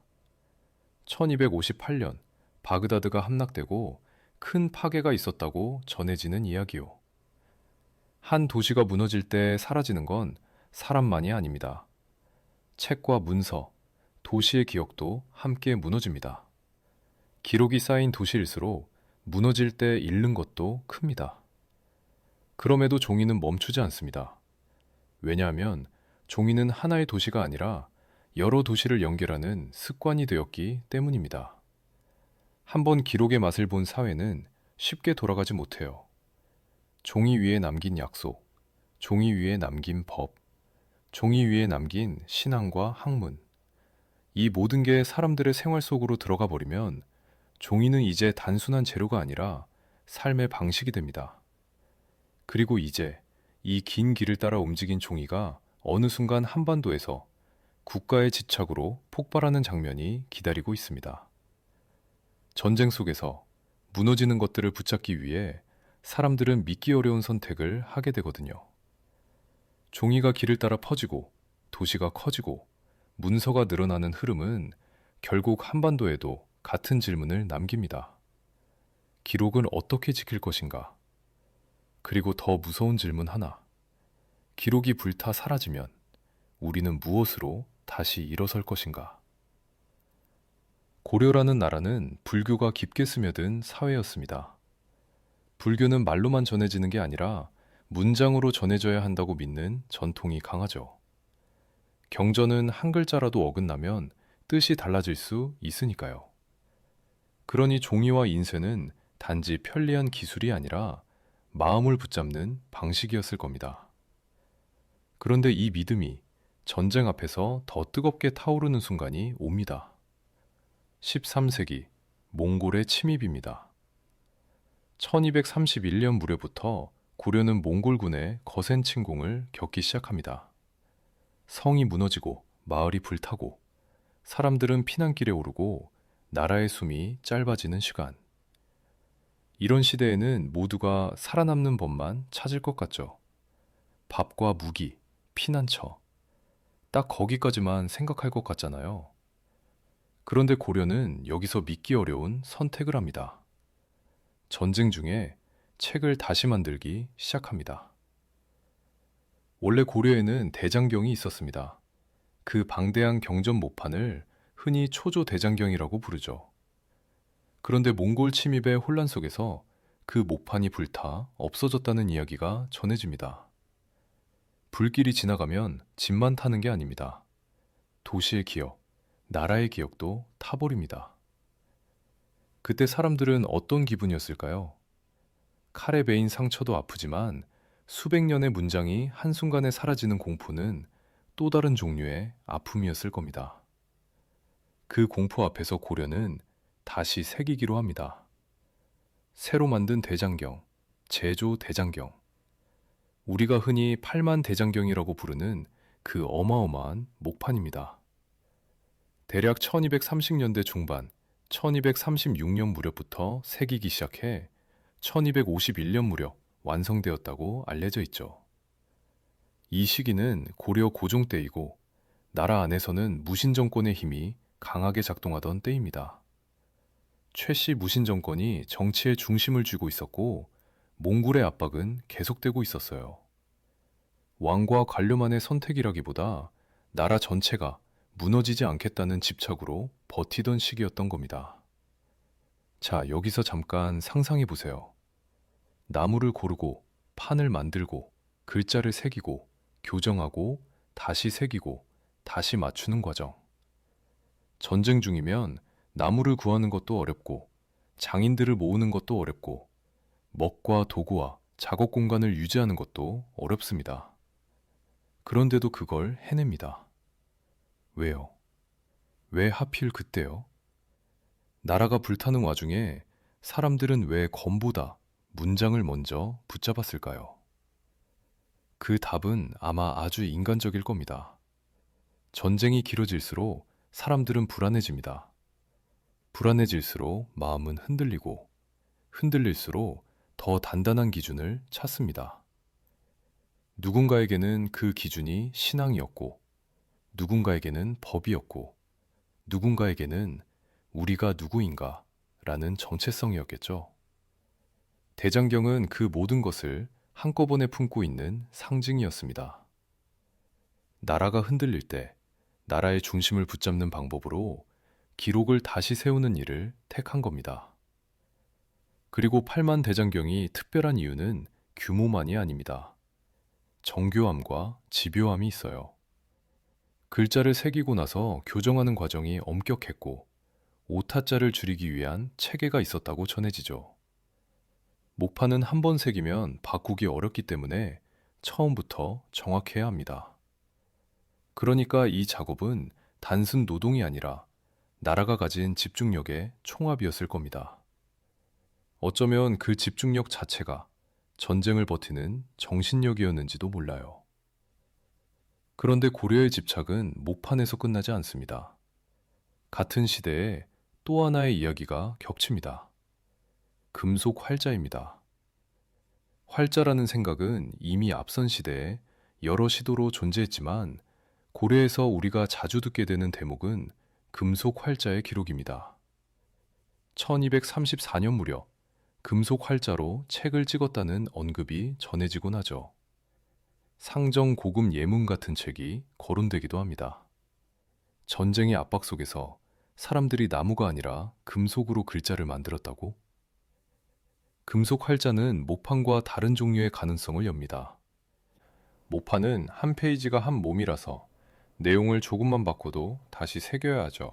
1258년 바그다드가 함락되고 큰 파괴가 있었다고 전해지는 이야기요. 한 도시가 무너질 때 사라지는 건 사람만이 아닙니다. 책과 문서, 도시의 기억도 함께 무너집니다. 기록이 쌓인 도시일수록 무너질 때 잃는 것도 큽니다. 그럼에도 종이는 멈추지 않습니다. 왜냐하면 종이는 하나의 도시가 아니라 여러 도시를 연결하는 습관이 되었기 때문입니다. 한번 기록의 맛을 본 사회는 쉽게 돌아가지 못해요. 종이 위에 남긴 약속, 종이 위에 남긴 법, 종이 위에 남긴 신앙과 학문. 이 모든 게 사람들의 생활 속으로 들어가 버리면 종이는 이제 단순한 재료가 아니라 삶의 방식이 됩니다. 그리고 이제 이 긴 길을 따라 움직인 종이가 어느 순간 한반도에서 국가의 집착으로 폭발하는 장면이 기다리고 있습니다. 전쟁 속에서 무너지는 것들을 붙잡기 위해 사람들은 믿기 어려운 선택을 하게 되거든요. 종이가 길을 따라 퍼지고 도시가 커지고 문서가 늘어나는 흐름은 결국 한반도에도 같은 질문을 남깁니다. 기록을 어떻게 지킬 것인가? 그리고 더 무서운 질문 하나. 기록이 불타 사라지면 우리는 무엇으로 다시 일어설 것인가? 고려라는 나라는 불교가 깊게 스며든 사회였습니다. 불교는 말로만 전해지는 게 아니라 문장으로 전해져야 한다고 믿는 전통이 강하죠. 경전은 한 글자라도 어긋나면 뜻이 달라질 수 있으니까요. 그러니 종이와 인쇄는 단지 편리한 기술이 아니라 마음을 붙잡는 방식이었을 겁니다. 그런데 이 믿음이 전쟁 앞에서 더 뜨겁게 타오르는 순간이 옵니다. 13세기 몽골의 침입입니다. 1231년 무렵부터 고려는 몽골군의 거센 침공을 겪기 시작합니다. 성이 무너지고 마을이 불타고 사람들은 피난길에 오르고 나라의 숨이 짧아지는 시간. 이런 시대에는 모두가 살아남는 법만 찾을 것 같죠. 밥과 무기, 피난처. 딱 거기까지만 생각할 것 같잖아요. 그런데 고려는 여기서 믿기 어려운 선택을 합니다. 전쟁 중에 책을 다시 만들기 시작합니다. 원래 고려에는 대장경이 있었습니다. 그 방대한 경전 모판을 흔히 초조대장경이라고 부르죠. 그런데 몽골 침입의 혼란 속에서 그 모판이 불타 없어졌다는 이야기가 전해집니다. 불길이 지나가면 집만 타는 게 아닙니다. 도시의 기억, 나라의 기억도 타버립니다. 그때 사람들은 어떤 기분이었을까요? 칼에 베인 상처도 아프지만 수백 년의 문장이 한순간에 사라지는 공포는 또 다른 종류의 아픔이었을 겁니다. 그 공포 앞에서 고려는 다시 새기기로 합니다. 새로 만든 대장경, 제조 대장경. 우리가 흔히 팔만 대장경이라고 부르는 그 어마어마한 목판입니다. 대략 1230년대 중반, 1236년 무렵부터 새기기 시작해 1251년 무렵 완성되었다고 알려져 있죠. 이 시기는 고려 고종 때이고 나라 안에서는 무신 정권의 힘이 강하게 작동하던 때입니다. 최씨 무신 정권이 정치의 중심을 쥐고 있었고 몽골의 압박은 계속되고 있었어요. 왕과 관료만의 선택이라기보다 나라 전체가 무너지지 않겠다는 집착으로 버티던 시기였던 겁니다. 자, 여기서 잠깐 상상해 보세요. 나무를 고르고 판을 만들고 글자를 새기고 교정하고 다시 새기고 다시 맞추는 과정. 전쟁 중이면 나무를 구하는 것도 어렵고 장인들을 모으는 것도 어렵고 먹과 도구와 작업 공간을 유지하는 것도 어렵습니다. 그런데도 그걸 해냅니다. 왜요? 왜 하필 그때요? 나라가 불타는 와중에 사람들은 왜 검보다 문장을 먼저 붙잡았을까요? 그 답은 아마 아주 인간적일 겁니다. 전쟁이 길어질수록 사람들은 불안해집니다. 불안해질수록 마음은 흔들리고 흔들릴수록 더 단단한 기준을 찾습니다. 누군가에게는 그 기준이 신앙이었고 누군가에게는 법이었고 누군가에게는 우리가 누구인가 라는 정체성이었겠죠. 대장경은 그 모든 것을 한꺼번에 품고 있는 상징이었습니다. 나라가 흔들릴 때 나라의 중심을 붙잡는 방법으로 기록을 다시 세우는 일을 택한 겁니다. 그리고 팔만 대장경이 특별한 이유는 규모만이 아닙니다. 정교함과 집요함이 있어요. 글자를 새기고 나서 교정하는 과정이 엄격했고 오타자를 줄이기 위한 체계가 있었다고 전해지죠. 목판은 한 번 새기면 바꾸기 어렵기 때문에 처음부터 정확해야 합니다. 그러니까 이 작업은 단순 노동이 아니라 나라가 가진 집중력의 총합이었을 겁니다. 어쩌면 그 집중력 자체가 전쟁을 버티는 정신력이었는지도 몰라요. 그런데 고려의 집착은 목판에서 끝나지 않습니다. 같은 시대에 또 하나의 이야기가 겹칩니다. 금속 활자입니다. 활자라는 생각은 이미 앞선 시대에 여러 시도로 존재했지만 고려에서 우리가 자주 듣게 되는 대목은 금속 활자의 기록입니다. 1234년 무렵 금속 활자로 책을 찍었다는 언급이 전해지곤 하죠. 상정 고급 예문 같은 책이 거론되기도 합니다. 전쟁의 압박 속에서 사람들이 나무가 아니라 금속으로 글자를 만들었다고? 금속 활자는 모판과 다른 종류의 가능성을 엽니다. 모판은 한 페이지가 한 몸이라서 내용을 조금만 바꿔도 다시 새겨야 하죠.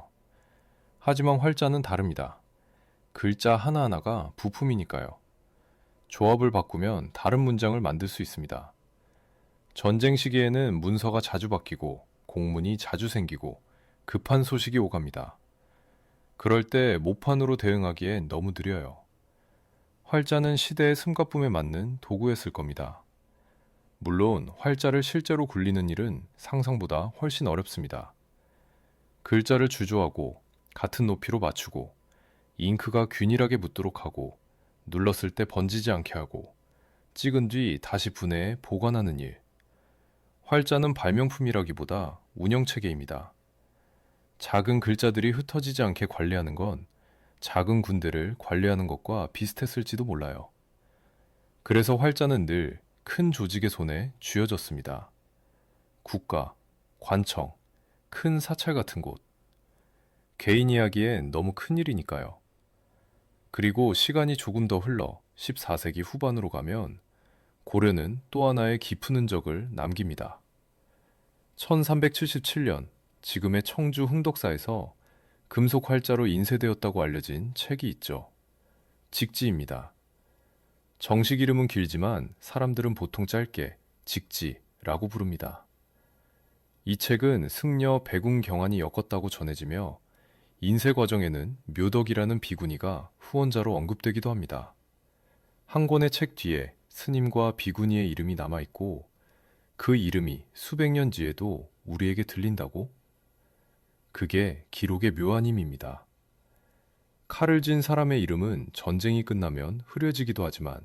하지만 활자는 다릅니다. 글자 하나하나가 부품이니까요. 조합을 바꾸면 다른 문장을 만들 수 있습니다. 전쟁 시기에는 문서가 자주 바뀌고 공문이 자주 생기고 급한 소식이 오갑니다. 그럴 때 모판으로 대응하기엔 너무 느려요. 활자는 시대의 숨가쁨에 맞는 도구였을 겁니다. 물론 활자를 실제로 굴리는 일은 상상보다 훨씬 어렵습니다. 글자를 주조하고 같은 높이로 맞추고 잉크가 균일하게 묻도록 하고 눌렀을 때 번지지 않게 하고 찍은 뒤 다시 분해해 보관하는 일. 활자는 발명품이라기보다 운영체계입니다. 작은 글자들이 흩어지지 않게 관리하는 건 작은 군대를 관리하는 것과 비슷했을지도 몰라요. 그래서 활자는 늘 큰 조직의 손에 쥐어졌습니다. 국가, 관청, 큰 사찰 같은 곳. 개인 이야기엔 너무 큰 일이니까요. 그리고 시간이 조금 더 흘러 14세기 후반으로 가면 고려는 또 하나의 깊은 흔적을 남깁니다. 1377년 지금의 청주 흥덕사에서 금속 활자로 인쇄되었다고 알려진 책이 있죠. 직지입니다. 정식 이름은 길지만 사람들은 보통 짧게 직지라고 부릅니다. 이 책은 승려 백운경환이 엮었다고 전해지며 인쇄 과정에는 묘덕이라는 비구니가 후원자로 언급되기도 합니다. 한 권의 책 뒤에 스님과 비구니의 이름이 남아있고 그 이름이 수백 년 뒤에도 우리에게 들린다고? 그게 기록의 묘한 힘입니다. 칼을 쥔 사람의 이름은 전쟁이 끝나면 흐려지기도 하지만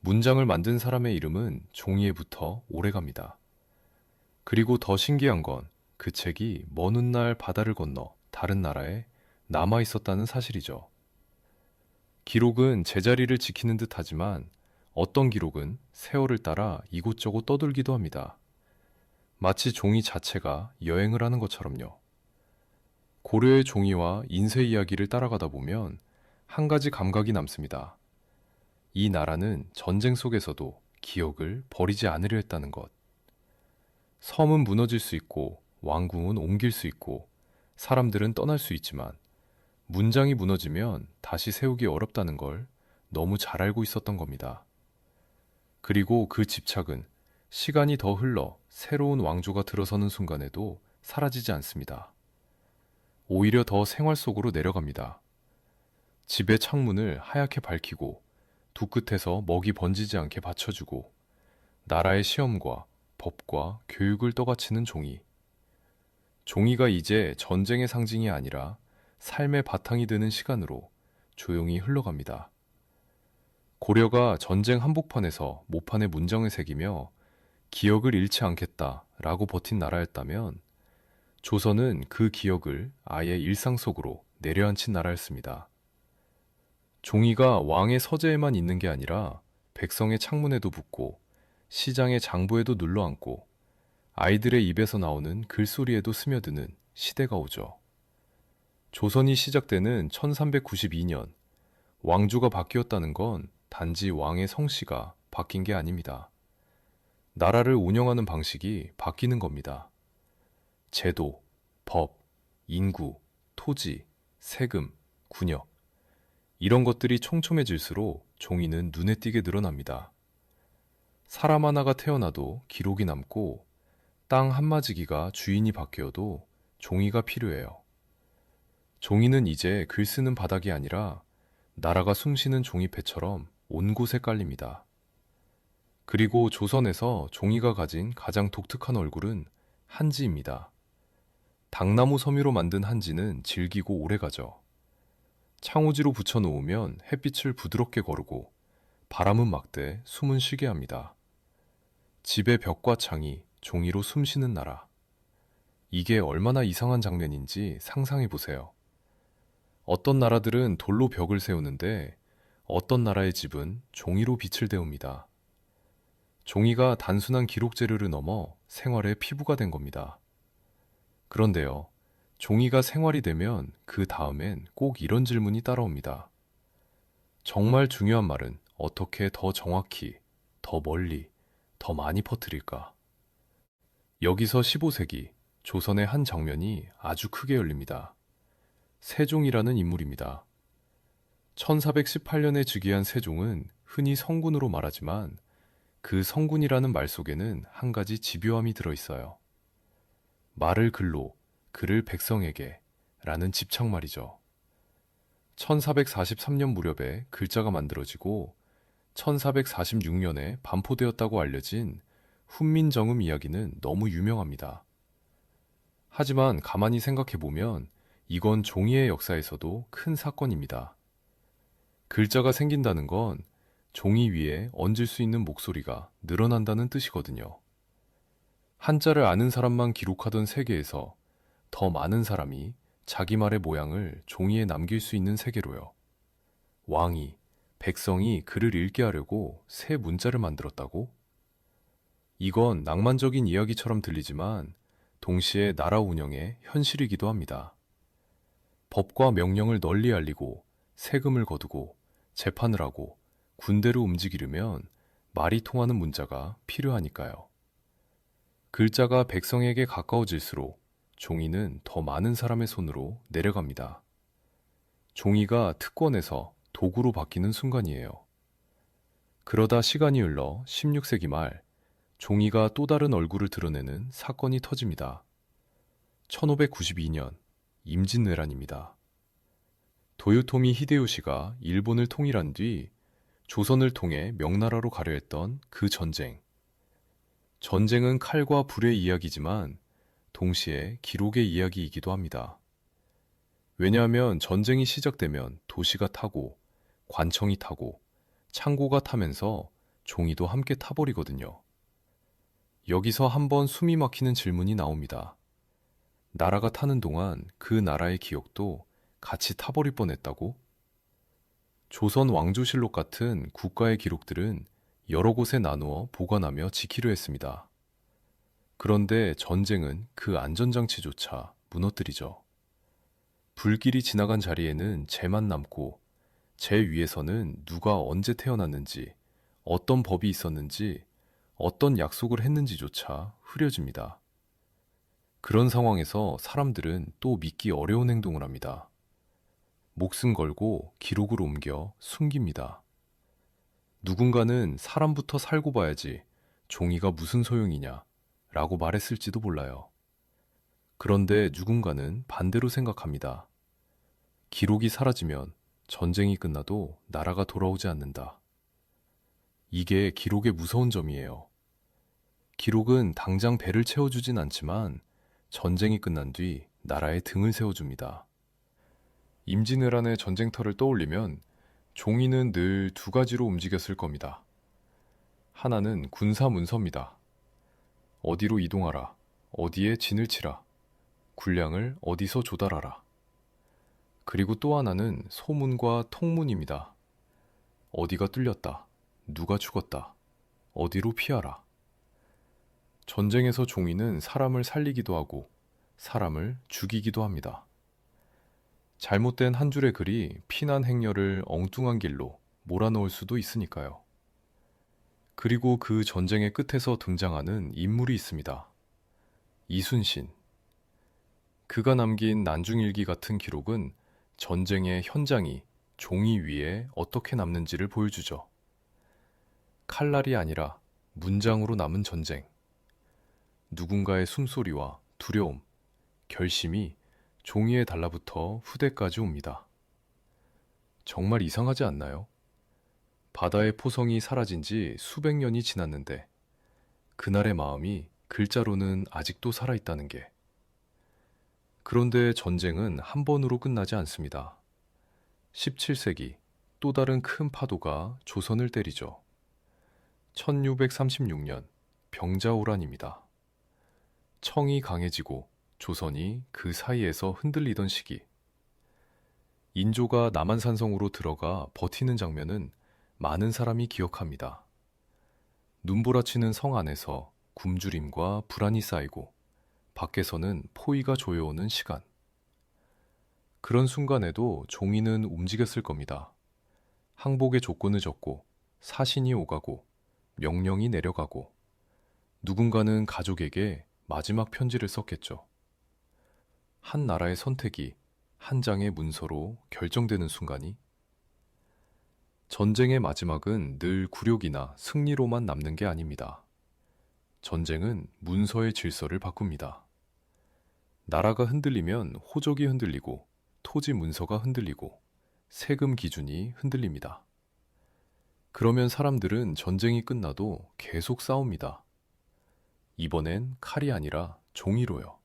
문장을 만든 사람의 이름은 종이에 붙어 오래갑니다. 그리고 더 신기한 건 그 책이 먼 훗날 바다를 건너 다른 나라에 남아 있었다는 사실이죠. 기록은 제자리를 지키는 듯 하지만 어떤 기록은 세월을 따라 이곳저곳 떠돌기도 합니다. 마치 종이 자체가 여행을 하는 것처럼요. 고려의 종이와 인쇄 이야기를 따라가다 보면 한 가지 감각이 남습니다. 이 나라는 전쟁 속에서도 기억을 버리지 않으려 했다는 것. 섬은 무너질 수 있고 왕궁은 옮길 수 있고 사람들은 떠날 수 있지만 문장이 무너지면 다시 세우기 어렵다는 걸 너무 잘 알고 있었던 겁니다. 그리고 그 집착은 시간이 더 흘러 새로운 왕조가 들어서는 순간에도 사라지지 않습니다. 오히려 더 생활 속으로 내려갑니다. 집의 창문을 하얗게 밝히고 두 끝에서 먹이 번지지 않게 받쳐주고 나라의 시험과 법과 교육을 떠받치는 종이. 종이가 이제 전쟁의 상징이 아니라 삶의 바탕이 되는 시간으로 조용히 흘러갑니다. 고려가 전쟁 한복판에서 모판에 문장을 새기며 기억을 잃지 않겠다라고 버틴 나라였다면 조선은 그 기억을 아예 일상 속으로 내려앉힌 나라였습니다. 종이가 왕의 서재에만 있는 게 아니라 백성의 창문에도 붙고 시장의 장부에도 눌러앉고 아이들의 입에서 나오는 글소리에도 스며드는 시대가 오죠. 조선이 시작되는 1392년 왕조가 바뀌었다는 건 단지 왕의 성씨가 바뀐 게 아닙니다. 나라를 운영하는 방식이 바뀌는 겁니다. 제도, 법, 인구, 토지, 세금, 군역 이런 것들이 촘촘해질수록 종이는 눈에 띄게 늘어납니다. 사람 하나가 태어나도 기록이 남고 땅 한마지기가 주인이 바뀌어도 종이가 필요해요. 종이는 이제 글 쓰는 바닥이 아니라 나라가 숨쉬는 종이패처럼 온 곳에 깔립니다. 그리고 조선에서 종이가 가진 가장 독특한 얼굴은 한지입니다. 당나무 섬유로 만든 한지는 질기고 오래가죠. 창호지로 붙여놓으면 햇빛을 부드럽게 거르고 바람은 막되 숨은 쉬게 합니다. 집의 벽과 창이 종이로 숨쉬는 나라. 이게 얼마나 이상한 장면인지 상상해 보세요. 어떤 나라들은 돌로 벽을 세우는데 어떤 나라의 집은 종이로 빛을 데웁니다. 종이가 단순한 기록 재료를 넘어 생활의 피부가 된 겁니다. 그런데요, 종이가 생활이 되면 그 다음엔 꼭 이런 질문이 따라옵니다. 정말 중요한 말은 어떻게 더 정확히, 더 멀리, 더 많이 퍼뜨릴까? 여기서 15세기 조선의 한 장면이 아주 크게 열립니다. 세종이라는 인물입니다. 1418년에 즉위한 세종은 흔히 성군으로 말하지만 그 성군이라는 말 속에는 한 가지 집요함이 들어 있어요. 말을 글로, 글을 백성에게 라는 집착말이죠. 1443년 무렵에 글자가 만들어지고 1446년에 반포되었다고 알려진 훈민정음 이야기는 너무 유명합니다. 하지만 가만히 생각해보면 이건 종이의 역사에서도 큰 사건입니다. 글자가 생긴다는 건 종이 위에 얹을 수 있는 목소리가 늘어난다는 뜻이거든요. 한자를 아는 사람만 기록하던 세계에서 더 많은 사람이 자기 말의 모양을 종이에 남길 수 있는 세계로요. 왕이, 백성이 글을 읽게 하려고 새 문자를 만들었다고? 이건 낭만적인 이야기처럼 들리지만 동시에 나라 운영의 현실이기도 합니다. 법과 명령을 널리 알리고 세금을 거두고 재판을 하고 군대로 움직이려면 말이 통하는 문자가 필요하니까요. 글자가 백성에게 가까워질수록 종이는 더 많은 사람의 손으로 내려갑니다. 종이가 특권에서 도구로 바뀌는 순간이에요. 그러다 시간이 흘러 16세기 말 종이가 또 다른 얼굴을 드러내는 사건이 터집니다. 1592년 임진왜란입니다. 도요토미 히데요시가 일본을 통일한 뒤 조선을 통해 명나라로 가려 했던 그 전쟁. 전쟁은 칼과 불의 이야기지만 동시에 기록의 이야기이기도 합니다. 왜냐하면 전쟁이 시작되면 도시가 타고 관청이 타고 창고가 타면서 종이도 함께 타버리거든요. 여기서 한번 숨이 막히는 질문이 나옵니다. 나라가 타는 동안 그 나라의 기억도 같이 타버릴 뻔했다고? 조선 왕조실록 같은 국가의 기록들은 여러 곳에 나누어 보관하며 지키려 했습니다. 그런데 전쟁은 그 안전장치조차 무너뜨리죠. 불길이 지나간 자리에는 재만 남고 재 위에서는 누가 언제 태어났는지, 어떤 법이 있었는지, 어떤 약속을 했는지조차 흐려집니다. 그런 상황에서 사람들은 또 믿기 어려운 행동을 합니다. 목숨 걸고 기록을 옮겨 숨깁니다. 누군가는 사람부터 살고 봐야지 종이가 무슨 소용이냐 라고 말했을지도 몰라요. 그런데 누군가는 반대로 생각합니다. 기록이 사라지면 전쟁이 끝나도 나라가 돌아오지 않는다. 이게 기록의 무서운 점이에요. 기록은 당장 배를 채워주진 않지만 전쟁이 끝난 뒤 나라의 등을 세워줍니다. 임진왜란의 전쟁터를 떠올리면 종이는 늘 두 가지로 움직였을 겁니다. 하나는 군사 문서입니다. 어디로 이동하라, 어디에 진을 치라, 군량을 어디서 조달하라. 그리고 또 하나는 소문과 통문입니다. 어디가 뚫렸다, 누가 죽었다, 어디로 피하라. 전쟁에서 종이는 사람을 살리기도 하고 사람을 죽이기도 합니다. 잘못된 한 줄의 글이 피난 행렬을 엉뚱한 길로 몰아넣을 수도 있으니까요. 그리고 그 전쟁의 끝에서 등장하는 인물이 있습니다. 이순신. 그가 남긴 난중일기 같은 기록은 전쟁의 현장이 종이 위에 어떻게 남는지를 보여주죠. 칼날이 아니라 문장으로 남은 전쟁. 누군가의 숨소리와 두려움, 결심이 종이에 달라붙어 후대까지 옵니다. 정말 이상하지 않나요? 바다의 포성이 사라진 지 수백 년이 지났는데 그날의 마음이 글자로는 아직도 살아있다는 게. 그런데 전쟁은 한 번으로 끝나지 않습니다. 17세기 또 다른 큰 파도가 조선을 때리죠. 1636년 병자호란입니다. 청이 강해지고 조선이 그 사이에서 흔들리던 시기. 인조가 남한산성으로 들어가 버티는 장면은 많은 사람이 기억합니다. 눈보라치는 성 안에서 굶주림과 불안이 쌓이고 밖에서는 포위가 조여오는 시간. 그런 순간에도 종이는 움직였을 겁니다. 항복의 조건을 적고 사신이 오가고 명령이 내려가고 누군가는 가족에게 마지막 편지를 썼겠죠. 한 나라의 선택이 한 장의 문서로 결정되는 순간이 전쟁의 마지막은 늘 굴욕이나 승리로만 남는 게 아닙니다. 전쟁은 문서의 질서를 바꿉니다. 나라가 흔들리면 호적이 흔들리고 토지 문서가 흔들리고 세금 기준이 흔들립니다. 그러면 사람들은 전쟁이 끝나도 계속 싸웁니다. 이번엔 칼이 아니라 종이로요.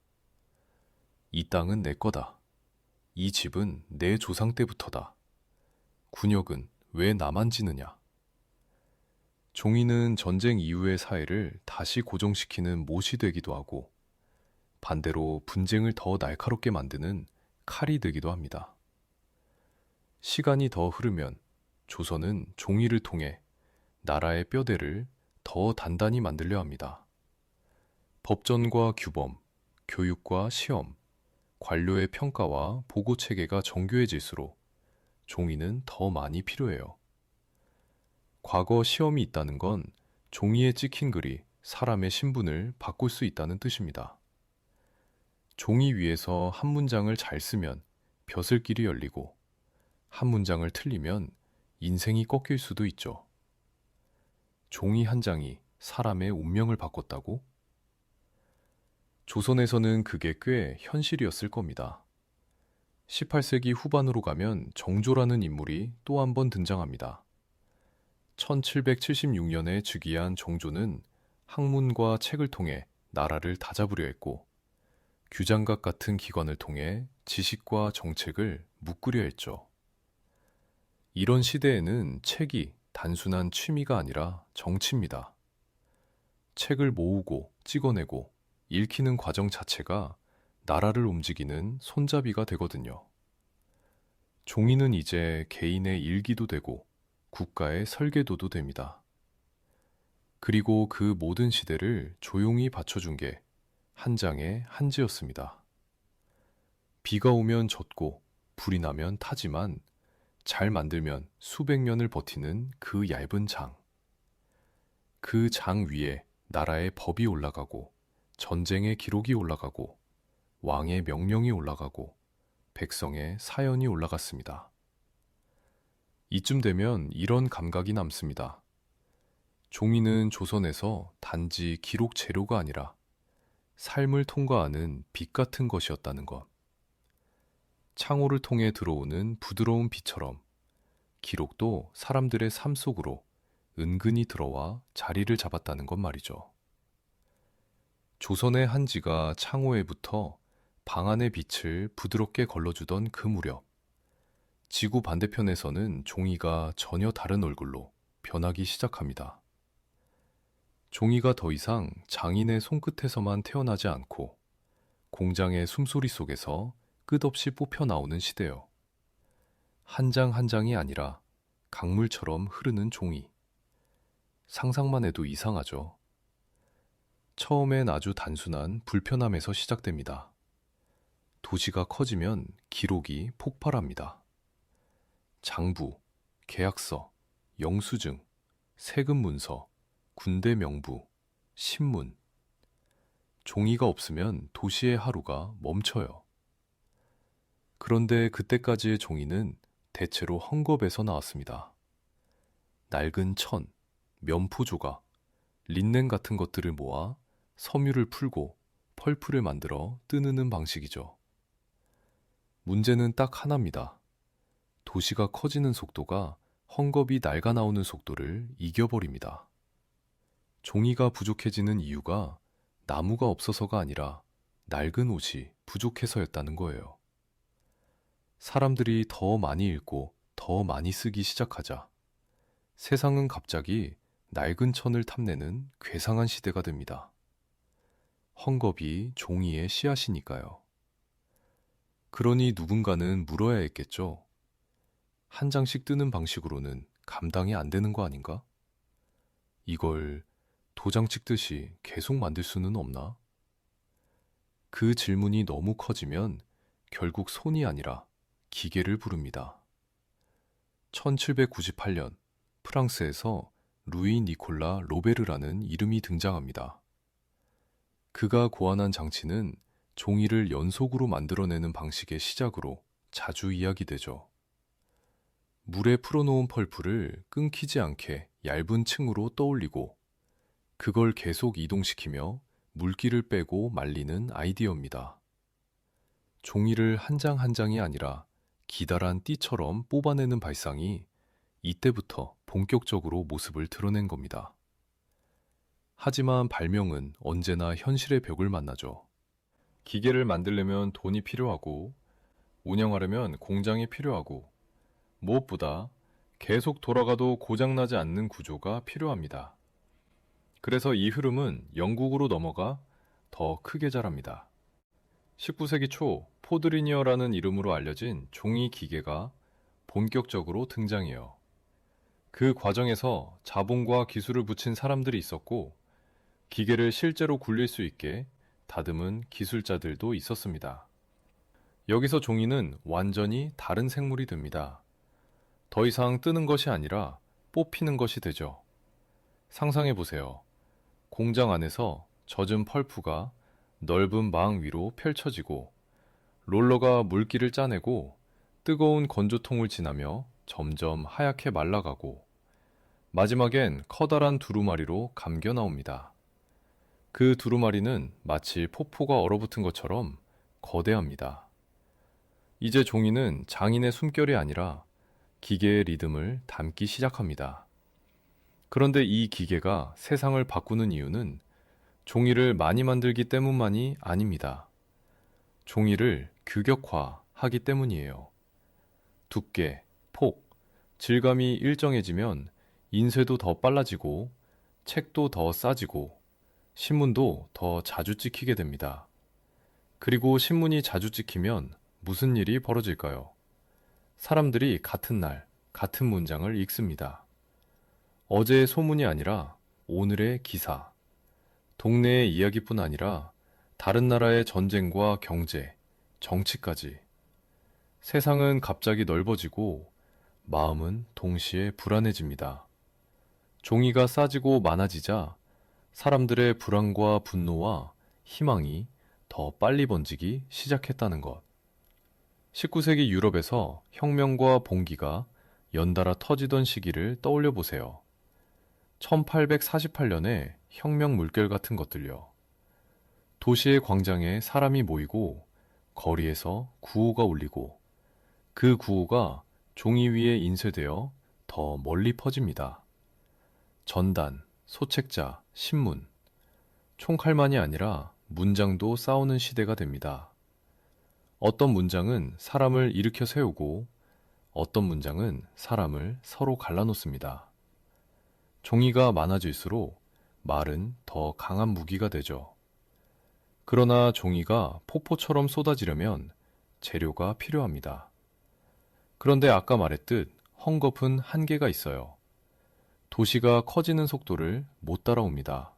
이 땅은 내 거다. 이 집은 내 조상 때부터다. 군역은 왜 나만 지느냐? 종이는 전쟁 이후의 사회를 다시 고정시키는 못이 되기도 하고 반대로 분쟁을 더 날카롭게 만드는 칼이 되기도 합니다. 시간이 더 흐르면 조선은 종이를 통해 나라의 뼈대를 더 단단히 만들려 합니다. 법전과 규범, 교육과 시험, 관료의 평가와 보고 체계가 정교해질수록 종이는 더 많이 필요해요. 과거 시험이 있다는 건 종이에 찍힌 글이 사람의 신분을 바꿀 수 있다는 뜻입니다. 종이 위에서 한 문장을 잘 쓰면 벼슬길이 열리고 한 문장을 틀리면 인생이 꺾일 수도 있죠. 종이 한 장이 사람의 운명을 바꿨다고? 조선에서는 그게 꽤 현실이었을 겁니다. 18세기 후반으로 가면 정조라는 인물이 또 한 번 등장합니다. 1776년에 즉위한 정조는 학문과 책을 통해 나라를 다잡으려 했고 규장각 같은 기관을 통해 지식과 정책을 묶으려 했죠. 이런 시대에는 책이 단순한 취미가 아니라 정치입니다. 책을 모으고 찍어내고 읽히는 과정 자체가 나라를 움직이는 손잡이가 되거든요. 종이는 이제 개인의 일기도 되고 국가의 설계도도 됩니다. 그리고 그 모든 시대를 조용히 받쳐준 게 한 장의 한지였습니다. 비가 오면 젖고 불이 나면 타지만 잘 만들면 수백 년을 버티는 그 얇은 장. 그 장 위에 나라의 법이 올라가고 전쟁의 기록이 올라가고 왕의 명령이 올라가고 백성의 사연이 올라갔습니다. 이쯤 되면 이런 감각이 남습니다. 종이는 조선에서 단지 기록 재료가 아니라 삶을 통과하는 빛 같은 것이었다는 것. 창호를 통해 들어오는 부드러운 빛처럼 기록도 사람들의 삶 속으로 은근히 들어와 자리를 잡았다는 것 말이죠. 조선의 한지가 창호에 붙어 방 안의 빛을 부드럽게 걸러주던 그 무렵, 지구 반대편에서는 종이가 전혀 다른 얼굴로 변하기 시작합니다. 종이가 더 이상 장인의 손끝에서만 태어나지 않고 공장의 숨소리 속에서 끝없이 뽑혀 나오는 시대요. 한 장 한 장이 아니라 강물처럼 흐르는 종이. 상상만 해도 이상하죠. 처음엔 아주 단순한 불편함에서 시작됩니다. 도시가 커지면 기록이 폭발합니다. 장부, 계약서, 영수증, 세금 문서, 군대 명부, 신문. 종이가 없으면 도시의 하루가 멈춰요. 그런데 그때까지의 종이는 대체로 헝겊에서 나왔습니다. 낡은 천, 면포 조각, 린넨 같은 것들을 모아 섬유를 풀고 펄프를 만들어 뜨느는 방식이죠. 문제는 딱 하나입니다. 도시가 커지는 속도가 헝겊이 낡아 나오는 속도를 이겨버립니다. 종이가 부족해지는 이유가 나무가 없어서가 아니라 낡은 옷이 부족해서였다는 거예요. 사람들이 더 많이 읽고 더 많이 쓰기 시작하자 세상은 갑자기 낡은 천을 탐내는 괴상한 시대가 됩니다. 헝겊이 종이의 씨앗이니까요. 그러니 누군가는 물어야 했겠죠. 한 장씩 뜨는 방식으로는 감당이 안 되는 거 아닌가? 이걸 도장 찍듯이 계속 만들 수는 없나? 그 질문이 너무 커지면 결국 손이 아니라 기계를 부릅니다. 1798년 프랑스에서 루이 니콜라 로베르라는 이름이 등장합니다. 그가 고안한 장치는 종이를 연속으로 만들어내는 방식의 시작으로 자주 이야기되죠. 물에 풀어놓은 펄프를 끊기지 않게 얇은 층으로 떠올리고 그걸 계속 이동시키며 물기를 빼고 말리는 아이디어입니다. 종이를 한 장 한 장이 아니라 기다란 띠처럼 뽑아내는 발상이 이때부터 본격적으로 모습을 드러낸 겁니다. 하지만 발명은 언제나 현실의 벽을 만나죠. 기계를 만들려면 돈이 필요하고, 운영하려면 공장이 필요하고, 무엇보다 계속 돌아가도 고장나지 않는 구조가 필요합니다. 그래서 이 흐름은 영국으로 넘어가 더 크게 자랍니다. 19세기 초 포드리니어라는 이름으로 알려진 종이 기계가 본격적으로 등장해요. 그 과정에서 자본과 기술을 붙인 사람들이 있었고, 기계를 실제로 굴릴 수 있게 다듬은 기술자들도 있었습니다. 여기서 종이는 완전히 다른 생물이 됩니다. 더 이상 뜨는 것이 아니라 뽑히는 것이 되죠. 상상해 보세요. 공장 안에서 젖은 펄프가 넓은 망 위로 펼쳐지고 롤러가 물기를 짜내고 뜨거운 건조통을 지나며 점점 하얗게 말라가고 마지막엔 커다란 두루마리로 감겨 나옵니다. 그 두루마리는 마치 폭포가 얼어붙은 것처럼 거대합니다. 이제 종이는 장인의 숨결이 아니라 기계의 리듬을 담기 시작합니다. 그런데 이 기계가 세상을 바꾸는 이유는 종이를 많이 만들기 때문만이 아닙니다. 종이를 규격화하기 때문이에요. 두께, 폭, 질감이 일정해지면 인쇄도 더 빨라지고 책도 더 싸지고 신문도 더 자주 찍히게 됩니다. 그리고 신문이 자주 찍히면 무슨 일이 벌어질까요? 사람들이 같은 날, 같은 문장을 읽습니다. 어제의 소문이 아니라 오늘의 기사, 동네의 이야기뿐 아니라 다른 나라의 전쟁과 경제, 정치까지. 세상은 갑자기 넓어지고 마음은 동시에 불안해집니다. 종이가 싸지고 많아지자 사람들의 불안과 분노와 희망이 더 빨리 번지기 시작했다는 것. 19세기 유럽에서 혁명과 봉기가 연달아 터지던 시기를 떠올려 보세요. 1848년에 혁명 물결 같은 것들요. 도시의 광장에 사람이 모이고 거리에서 구호가 울리고 그 구호가 종이 위에 인쇄되어 더 멀리 퍼집니다. 전단, 소책자, 신문, 총칼만이 아니라 문장도 싸우는 시대가 됩니다. 어떤 문장은 사람을 일으켜 세우고 어떤 문장은 사람을 서로 갈라놓습니다. 종이가 많아질수록 말은 더 강한 무기가 되죠. 그러나 종이가 폭포처럼 쏟아지려면 재료가 필요합니다. 그런데 아까 말했듯 헝겊은 한계가 있어요. 도시가 커지는 속도를 못 따라옵니다.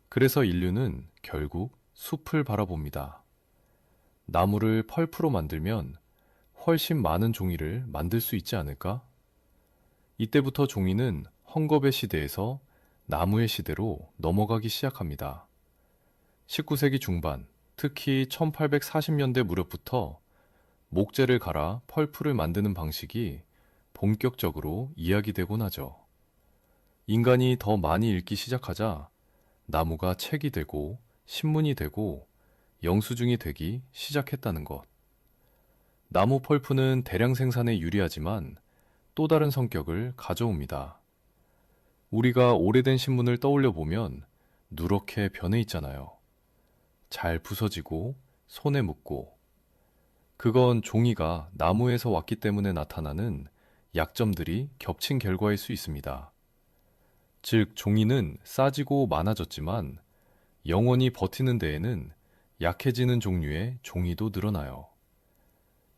그래서 인류는 결국 숲을 바라봅니다. 나무를 펄프로 만들면 훨씬 많은 종이를 만들 수 있지 않을까? 이때부터 종이는 헝겊의 시대에서 나무의 시대로 넘어가기 시작합니다. 19세기 중반, 특히 1840년대 무렵부터 목재를 갈아 펄프를 만드는 방식이 본격적으로 이야기되곤 하죠. 인간이 더 많이 읽기 시작하자 나무가 책이 되고 신문이 되고 영수증이 되기 시작했다는 것. 나무 펄프는 대량 생산에 유리하지만 또 다른 성격을 가져옵니다. 우리가 오래된 신문을 떠올려 보면 누렇게 변해 있잖아요. 잘 부서지고 손에 묻고. 그건 종이가 나무에서 왔기 때문에 나타나는 약점들이 겹친 결과일 수 있습니다. 즉, 종이는 싸지고 많아졌지만 영원히 버티는 데에는 약해지는 종류의 종이도 늘어나요.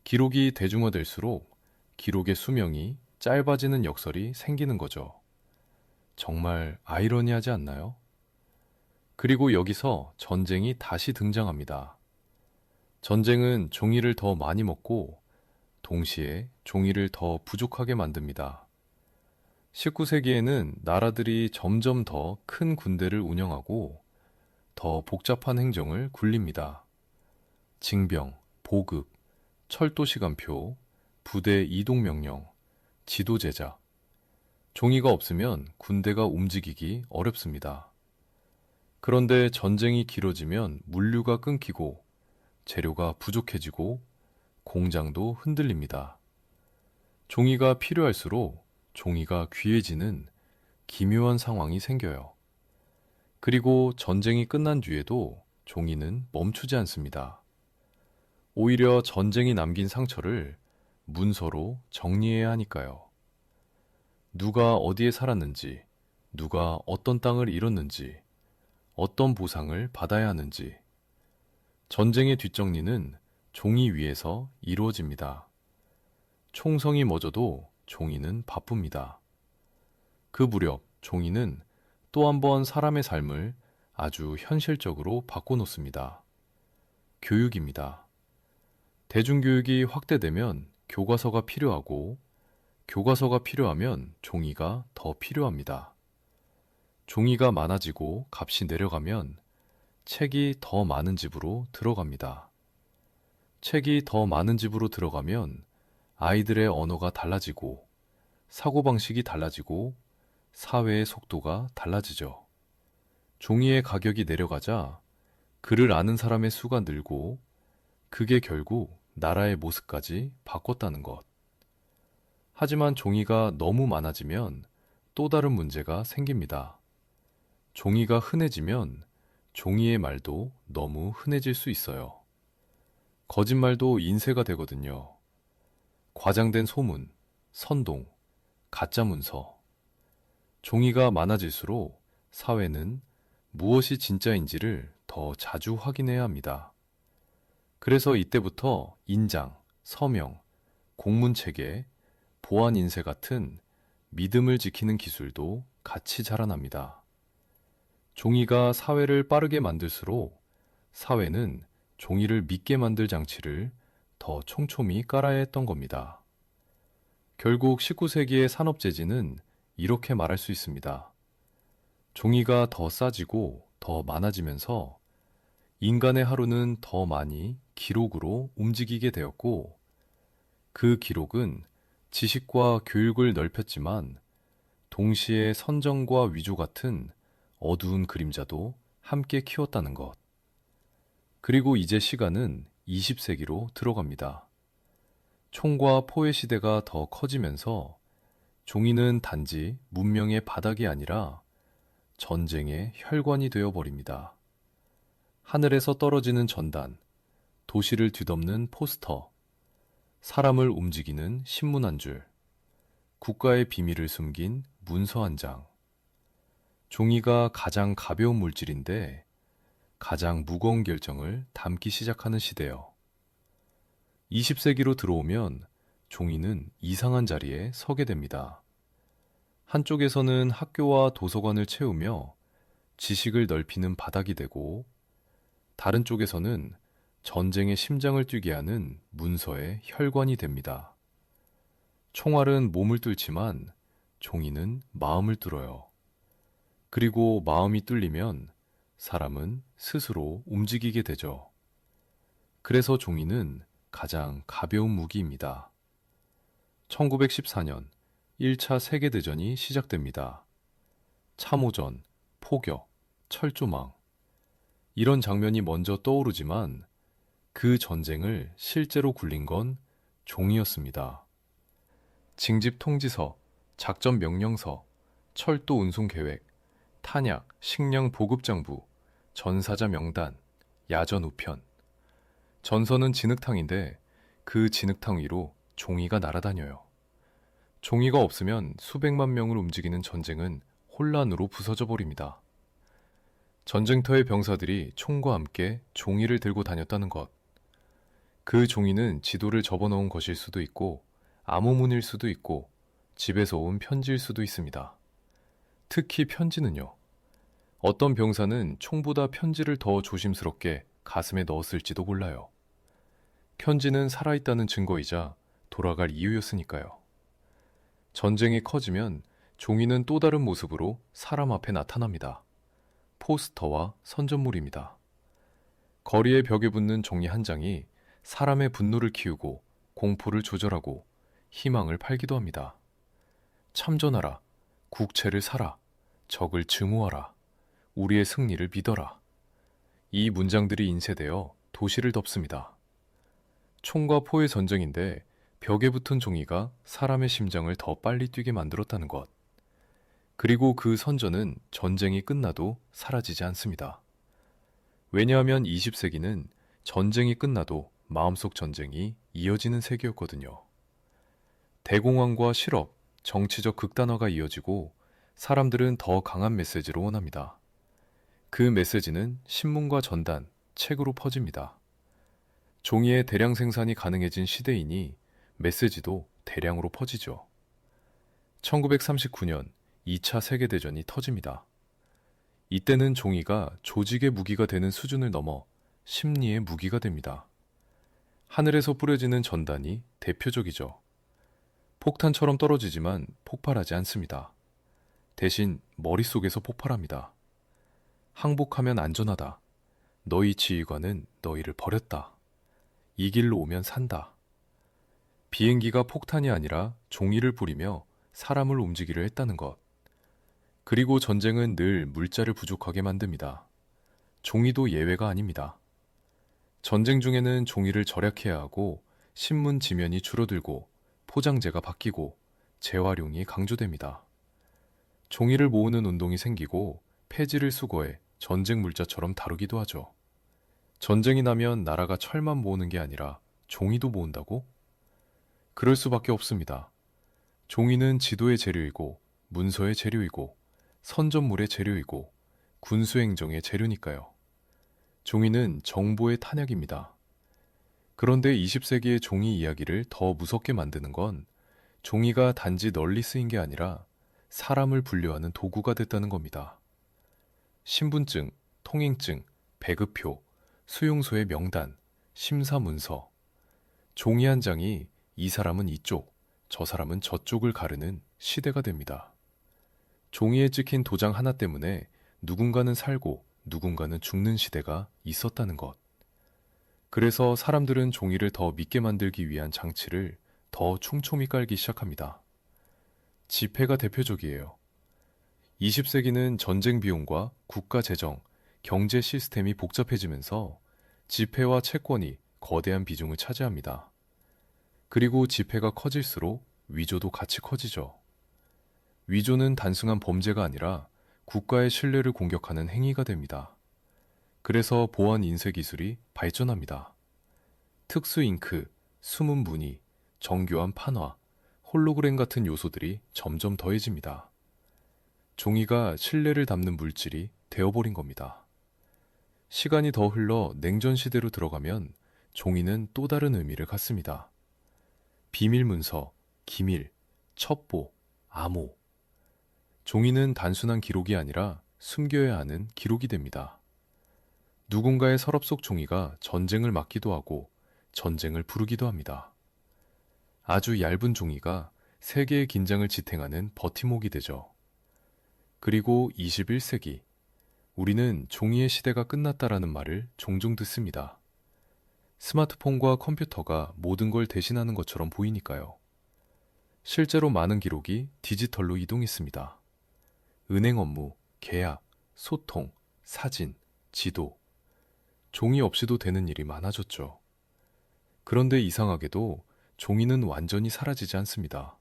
기록이 대중화될수록 기록의 수명이 짧아지는 역설이 생기는 거죠. 정말 아이러니하지 않나요? 그리고 여기서 전쟁이 다시 등장합니다. 전쟁은 종이를 더 많이 먹고 동시에 종이를 더 부족하게 만듭니다. 19세기에는 나라들이 점점 더 큰 군대를 운영하고 더 복잡한 행정을 굴립니다. 징병, 보급, 철도 시간표, 부대 이동 명령, 지도 제작. 종이가 없으면 군대가 움직이기 어렵습니다. 그런데 전쟁이 길어지면 물류가 끊기고 재료가 부족해지고 공장도 흔들립니다. 종이가 필요할수록 종이가 귀해지는 기묘한 상황이 생겨요. 그리고 전쟁이 끝난 뒤에도 종이는 멈추지 않습니다. 오히려 전쟁이 남긴 상처를 문서로 정리해야 하니까요. 누가 어디에 살았는지, 누가 어떤 땅을 잃었는지, 어떤 보상을 받아야 하는지. 전쟁의 뒷정리는 종이 위에서 이루어집니다. 총성이 멎어도 종이는 바쁩니다. 그 무렵 종이는 또 한 번 사람의 삶을 아주 현실적으로 바꿔놓습니다. 교육입니다. 대중교육이 확대되면 교과서가 필요하고 교과서가 필요하면 종이가 더 필요합니다. 종이가 많아지고 값이 내려가면 책이 더 많은 집으로 들어갑니다. 책이 더 많은 집으로 들어가면 아이들의 언어가 달라지고 사고방식이 달라지고 사회의 속도가 달라지죠. 종이의 가격이 내려가자 글을 아는 사람의 수가 늘고 그게 결국 나라의 모습까지 바꿨다는 것. 하지만 종이가 너무 많아지면 또 다른 문제가 생깁니다. 종이가 흔해지면 종이의 말도 너무 흔해질 수 있어요. 거짓말도 인쇄가 되거든요. 과장된 소문, 선동, 가짜 문서. 종이가 많아질수록 사회는 무엇이 진짜인지를 더 자주 확인해야 합니다. 그래서 이때부터 인장, 서명, 공문체계, 보안 인쇄 같은 믿음을 지키는 기술도 같이 자라납니다. 종이가 사회를 빠르게 만들수록 사회는 종이를 믿게 만들 장치를 더 촘촘히 깔아야 했던 겁니다. 결국 19세기의 산업재지는 이렇게 말할 수 있습니다. 종이가 더 싸지고 더 많아지면서 인간의 하루는 더 많이 기록으로 움직이게 되었고 그 기록은 지식과 교육을 넓혔지만 동시에 선정과 위조 같은 어두운 그림자도 함께 키웠다는 것. 그리고 이제 시간은 20세기로 들어갑니다. 총과 포의 시대가 더 커지면서 종이는 단지 문명의 바닥이 아니라 전쟁의 혈관이 되어버립니다. 하늘에서 떨어지는 전단, 도시를 뒤덮는 포스터, 사람을 움직이는 신문 한 줄, 국가의 비밀을 숨긴 문서 한 장. 종이가 가장 가벼운 물질인데 가장 무거운 결정을 담기 시작하는 시대요. 20세기로 들어오면 종이는 이상한 자리에 서게 됩니다. 한쪽에서는 학교와 도서관을 채우며 지식을 넓히는 바닥이 되고 다른 쪽에서는 전쟁의 심장을 뛰게 하는 문서의 혈관이 됩니다. 총알은 몸을 뚫지만 종이는 마음을 뚫어요. 그리고 마음이 뚫리면 사람은 스스로 움직이게 되죠. 그래서 종이는 가장 가벼운 무기입니다. 1914년 1차 세계대전이 시작됩니다. 참호전, 포격, 철조망. 이런 장면이 먼저 떠오르지만 그 전쟁을 실제로 굴린 건 종이였습니다. 징집 통지서, 작전 명령서, 철도 운송 계획, 탄약, 식량 보급 장부, 전사자 명단, 야전 우편. 전선은 진흙탕인데 그 진흙탕 위로 종이가 날아다녀요. 종이가 없으면 수백만 명을 움직이는 전쟁은 혼란으로 부서져 버립니다. 전쟁터의 병사들이 총과 함께 종이를 들고 다녔다는 것. 그 종이는 지도를 접어놓은 것일 수도 있고 암호문일 수도 있고 집에서 온 편지일 수도 있습니다. 특히 편지는요. 어떤 병사는 총보다 편지를 더 조심스럽게 가슴에 넣었을지도 몰라요. 편지는 살아있다는 증거이자 돌아갈 이유였으니까요. 전쟁이 커지면 종이는 또 다른 모습으로 사람 앞에 나타납니다. 포스터와 선전물입니다. 거리의 벽에 붙는 종이 한 장이 사람의 분노를 키우고 공포를 조절하고 희망을 팔기도 합니다. 참전하라, 국채를 사라, 적을 증오하라, 우리의 승리를 믿어라. 이 문장들이 인쇄되어 도시를 덮습니다. 총과 포의 전쟁인데 벽에 붙은 종이가 사람의 심장을 더 빨리 뛰게 만들었다는 것. 그리고 그 선전은 전쟁이 끝나도 사라지지 않습니다. 왜냐하면 20세기는 전쟁이 끝나도 마음속 전쟁이 이어지는 세계였거든요. 대공황과 실업, 정치적 극단화가 이어지고 사람들은 더 강한 메시지를 원합니다. 그 메시지는 신문과 전단, 책으로 퍼집니다. 종이의 대량 생산이 가능해진 시대이니 메시지도 대량으로 퍼지죠. 1939년 2차 세계대전이 터집니다. 이때는 종이가 조직의 무기가 되는 수준을 넘어 심리의 무기가 됩니다. 하늘에서 뿌려지는 전단이 대표적이죠. 폭탄처럼 떨어지지만 폭발하지 않습니다. 대신 머릿속에서 폭발합니다. 항복하면 안전하다. 너희 지휘관은 너희를 버렸다. 이 길로 오면 산다. 비행기가 폭탄이 아니라 종이를 뿌리며 사람을 움직이려 했다는 것. 그리고 전쟁은 늘 물자를 부족하게 만듭니다. 종이도 예외가 아닙니다. 전쟁 중에는 종이를 절약해야 하고 신문 지면이 줄어들고 포장재가 바뀌고 재활용이 강조됩니다. 종이를 모으는 운동이 생기고 폐지를 수거해 전쟁 물자처럼 다루기도 하죠. 전쟁이 나면 나라가 철만 모으는 게 아니라 종이도 모은다고? 그럴 수밖에 없습니다. 종이는 지도의 재료이고 문서의 재료이고 선전물의 재료이고 군수행정의 재료니까요. 종이는 정보의 탄약입니다. 그런데 20세기의 종이 이야기를 더 무섭게 만드는 건 종이가 단지 널리 쓰인 게 아니라 사람을 분류하는 도구가 됐다는 겁니다. 신분증, 통행증, 배급표, 수용소의 명단, 심사문서. 종이 한 장이 이 사람은 이쪽, 저 사람은 저쪽을 가르는 시대가 됩니다. 종이에 찍힌 도장 하나 때문에 누군가는 살고 누군가는 죽는 시대가 있었다는 것. 그래서 사람들은 종이를 더 믿게 만들기 위한 장치를 더 촘촘히 깔기 시작합니다. 지폐가 대표적이에요. 20세기는 전쟁 비용과 국가 재정, 경제 시스템이 복잡해지면서 지폐와 채권이 거대한 비중을 차지합니다. 그리고 지폐가 커질수록 위조도 같이 커지죠. 위조는 단순한 범죄가 아니라 국가의 신뢰를 공격하는 행위가 됩니다. 그래서 보안 인쇄 기술이 발전합니다. 특수 잉크, 숨은 무늬, 정교한 판화, 홀로그램 같은 요소들이 점점 더해집니다. 종이가 신뢰를 담는 물질이 되어버린 겁니다. 시간이 더 흘러 냉전 시대로 들어가면 종이는 또 다른 의미를 갖습니다. 비밀 문서, 기밀, 첩보, 암호. 종이는 단순한 기록이 아니라 숨겨야 하는 기록이 됩니다. 누군가의 서랍 속 종이가 전쟁을 막기도 하고 전쟁을 부르기도 합니다. 아주 얇은 종이가 세계의 긴장을 지탱하는 버팀목이 되죠. 그리고 21세기, 우리는 종이의 시대가 끝났다라는 말을 종종 듣습니다. 스마트폰과 컴퓨터가 모든 걸 대신하는 것처럼 보이니까요. 실제로 많은 기록이 디지털로 이동했습니다. 은행 업무, 계약, 소통, 사진, 지도. 종이 없이도 되는 일이 많아졌죠. 그런데 이상하게도 종이는 완전히 사라지지 않습니다.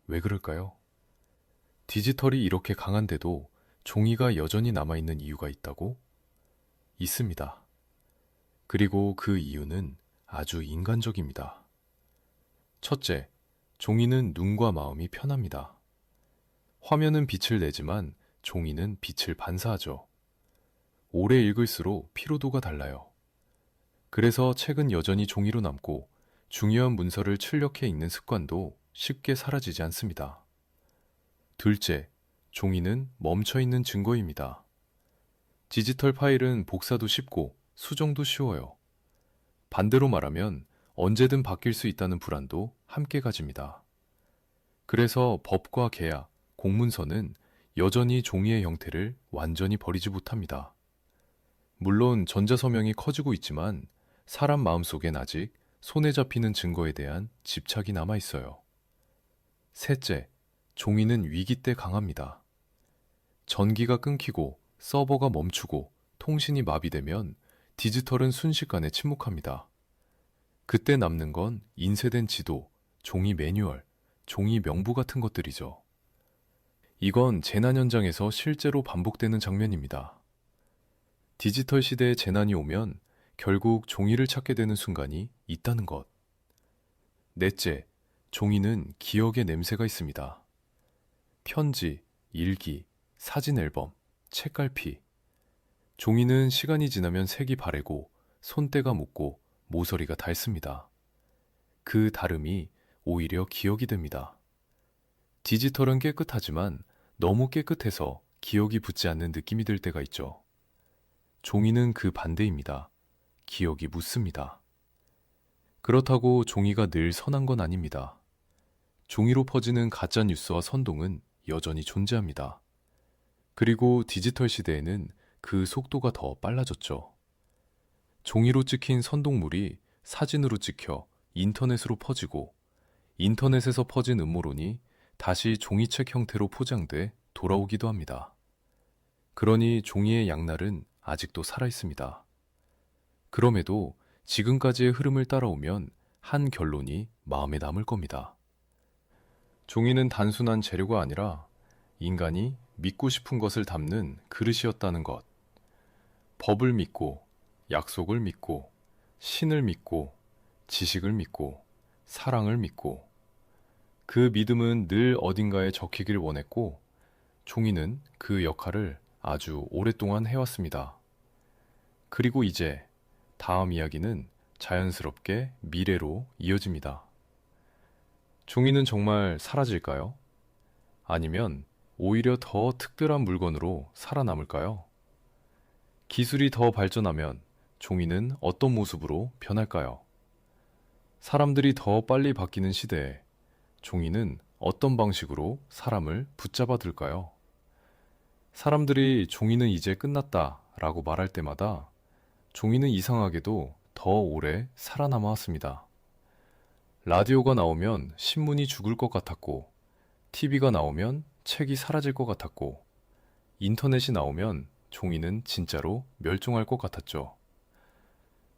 왜 그럴까요? 디지털이 이렇게 강한데도 종이가 여전히 남아있는 이유가 있다고? 있습니다. 그리고 그 이유는 아주 인간적입니다. 첫째, 종이는 눈과 마음이 편합니다. 화면은 빛을 내지만 종이는 빛을 반사하죠. 오래 읽을수록 피로도가 달라요. 그래서 책은 여전히 종이로 남고 중요한 문서를 출력해 읽는 습관도 쉽게 사라지지 않습니다. 둘째, 종이는 멈춰있는 증거입니다. 디지털 파일은 복사도 쉽고 수정도 쉬워요. 반대로 말하면 언제든 바뀔 수 있다는 불안도 함께 가집니다. 그래서 법과 계약, 공문서는 여전히 종이의 형태를 완전히 버리지 못합니다. 물론 전자서명이 커지고 있지만 사람 마음속엔 아직 손에 잡히는 증거에 대한 집착이 남아 있어요. 셋째, 종이는 위기 때 강합니다. 전기가 끊기고 서버가 멈추고 통신이 마비되면 디지털은 순식간에 침묵합니다. 그때 남는 건 인쇄된 지도, 종이 매뉴얼, 종이 명부 같은 것들이죠. 이건 재난 현장에서 실제로 반복되는 장면입니다. 디지털 시대에 재난이 오면 결국 종이를 찾게 되는 순간이 있다는 것. 넷째, 종이는 기억의 냄새가 있습니다. 편지, 일기, 사진 앨범, 책갈피. 종이는 시간이 지나면 색이 바래고 손때가 묻고 모서리가 닳습니다. 그 다름이 오히려 기억이 됩니다. 디지털은 깨끗하지만 너무 깨끗해서 기억이 붙지 않는 느낌이 들 때가 있죠. 종이는 그 반대입니다. 기억이 묻습니다. 그렇다고 종이가 늘 선한 건 아닙니다. 종이로 퍼지는 가짜 뉴스와 선동은 여전히 존재합니다. 그리고 디지털 시대에는 그 속도가 더 빨라졌죠. 종이로 찍힌 선동물이 사진으로 찍혀 인터넷으로 퍼지고 인터넷에서 퍼진 음모론이 다시 종이책 형태로 포장돼 돌아오기도 합니다. 그러니 종이의 양날은 아직도 살아있습니다. 그럼에도 지금까지의 흐름을 따라오면 한 결론이 마음에 남을 겁니다. 종이는 단순한 재료가 아니라 인간이 믿고 싶은 것을 담는 그릇이었다는 것. 법을 믿고, 약속을 믿고, 신을 믿고, 지식을 믿고, 사랑을 믿고. 그 믿음은 늘 어딘가에 적히길 원했고, 종이는 그 역할을 아주 오랫동안 해왔습니다. 그리고 이제 다음 이야기는 자연스럽게 미래로 이어집니다. 종이는 정말 사라질까요? 아니면 오히려 더 특별한 물건으로 살아남을까요? 기술이 더 발전하면 종이는 어떤 모습으로 변할까요? 사람들이 더 빨리 바뀌는 시대에 종이는 어떤 방식으로 사람을 붙잡아 들까요? 사람들이 종이는 이제 끝났다 라고 말할 때마다 종이는 이상하게도 더 오래 살아남아 왔습니다. 라디오가 나오면 신문이 죽을 것 같았고, TV가 나오면 책이 사라질 것 같았고, 인터넷이 나오면 종이는 진짜로 멸종할 것 같았죠.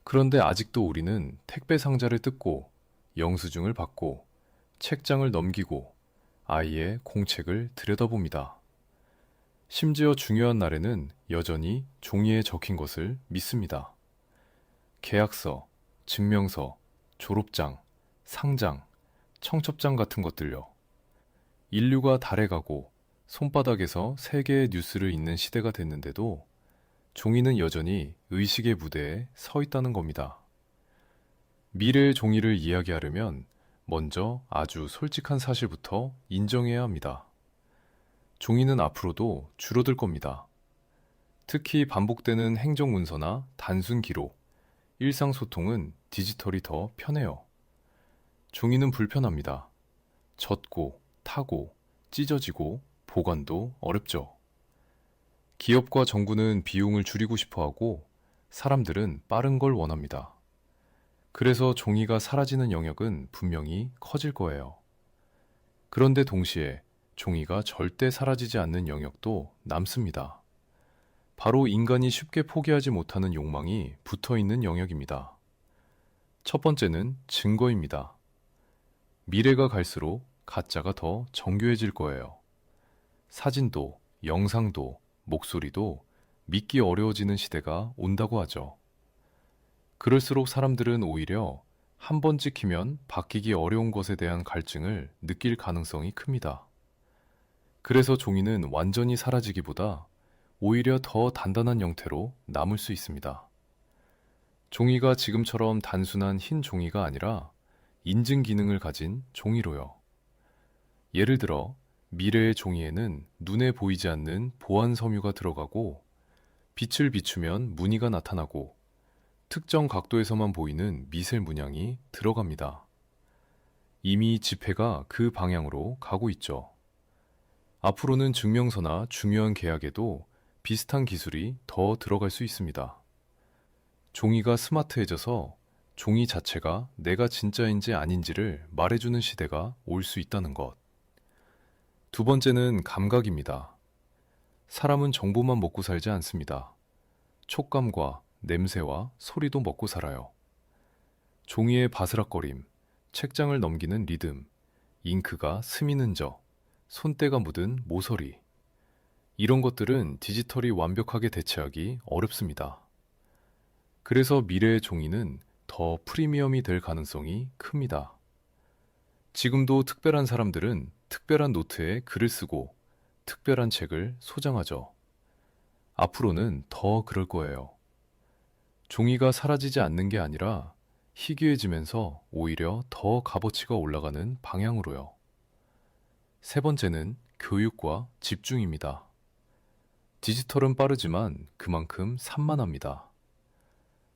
그런데 아직도 우리는 택배 상자를 뜯고, 영수증을 받고, 책장을 넘기고, 아이의 공책을 들여다봅니다. 심지어 중요한 날에는 여전히 종이에 적힌 것을 믿습니다. 계약서, 증명서, 졸업장, 상장, 청첩장 같은 것들요. 인류가 달에 가고 손바닥에서 세계의 뉴스를 읽는 시대가 됐는데도 종이는 여전히 의식의 무대에 서 있다는 겁니다. 미래의 종이를 이야기하려면 먼저 아주 솔직한 사실부터 인정해야 합니다. 종이는 앞으로도 줄어들 겁니다. 특히 반복되는 행정문서나 단순 기록, 일상소통은 디지털이 더 편해요. 종이는 불편합니다. 젖고, 타고, 찢어지고, 보관도 어렵죠. 기업과 정부는 비용을 줄이고 싶어 하고 사람들은 빠른 걸 원합니다. 그래서 종이가 사라지는 영역은 분명히 커질 거예요. 그런데 동시에 종이가 절대 사라지지 않는 영역도 남습니다. 바로 인간이 쉽게 포기하지 못하는 욕망이 붙어 있는 영역입니다. 첫 번째는 증거입니다. 미래가 갈수록 가짜가 더 정교해질 거예요. 사진도, 영상도, 목소리도 믿기 어려워지는 시대가 온다고 하죠. 그럴수록 사람들은 오히려 한 번 찍히면 바뀌기 어려운 것에 대한 갈증을 느낄 가능성이 큽니다. 그래서 종이는 완전히 사라지기보다 오히려 더 단단한 형태로 남을 수 있습니다. 종이가 지금처럼 단순한 흰 종이가 아니라 인증 기능을 가진 종이로요. 예를 들어 미래의 종이에는 눈에 보이지 않는 보안 섬유가 들어가고 빛을 비추면 무늬가 나타나고 특정 각도에서만 보이는 미세 문양이 들어갑니다. 이미 지폐가 그 방향으로 가고 있죠. 앞으로는 증명서나 중요한 계약에도 비슷한 기술이 더 들어갈 수 있습니다. 종이가 스마트해져서 종이 자체가 내가 진짜인지 아닌지를 말해주는 시대가 올 수 있다는 것. 두 번째는 감각입니다. 사람은 정보만 먹고 살지 않습니다. 촉감과 냄새와 소리도 먹고 살아요. 종이의 바스락거림, 책장을 넘기는 리듬, 잉크가 스미는 저, 손때가 묻은 모서리. 이런 것들은 디지털이 완벽하게 대체하기 어렵습니다. 그래서 미래의 종이는 더 프리미엄이 될 가능성이 큽니다. 지금도 특별한 사람들은 특별한 노트에 글을 쓰고 특별한 책을 소장하죠. 앞으로는 더 그럴 거예요. 종이가 사라지지 않는 게 아니라 희귀해지면서 오히려 더 값어치가 올라가는 방향으로요. 세 번째는 교육과 집중입니다. 디지털은 빠르지만 그만큼 산만합니다.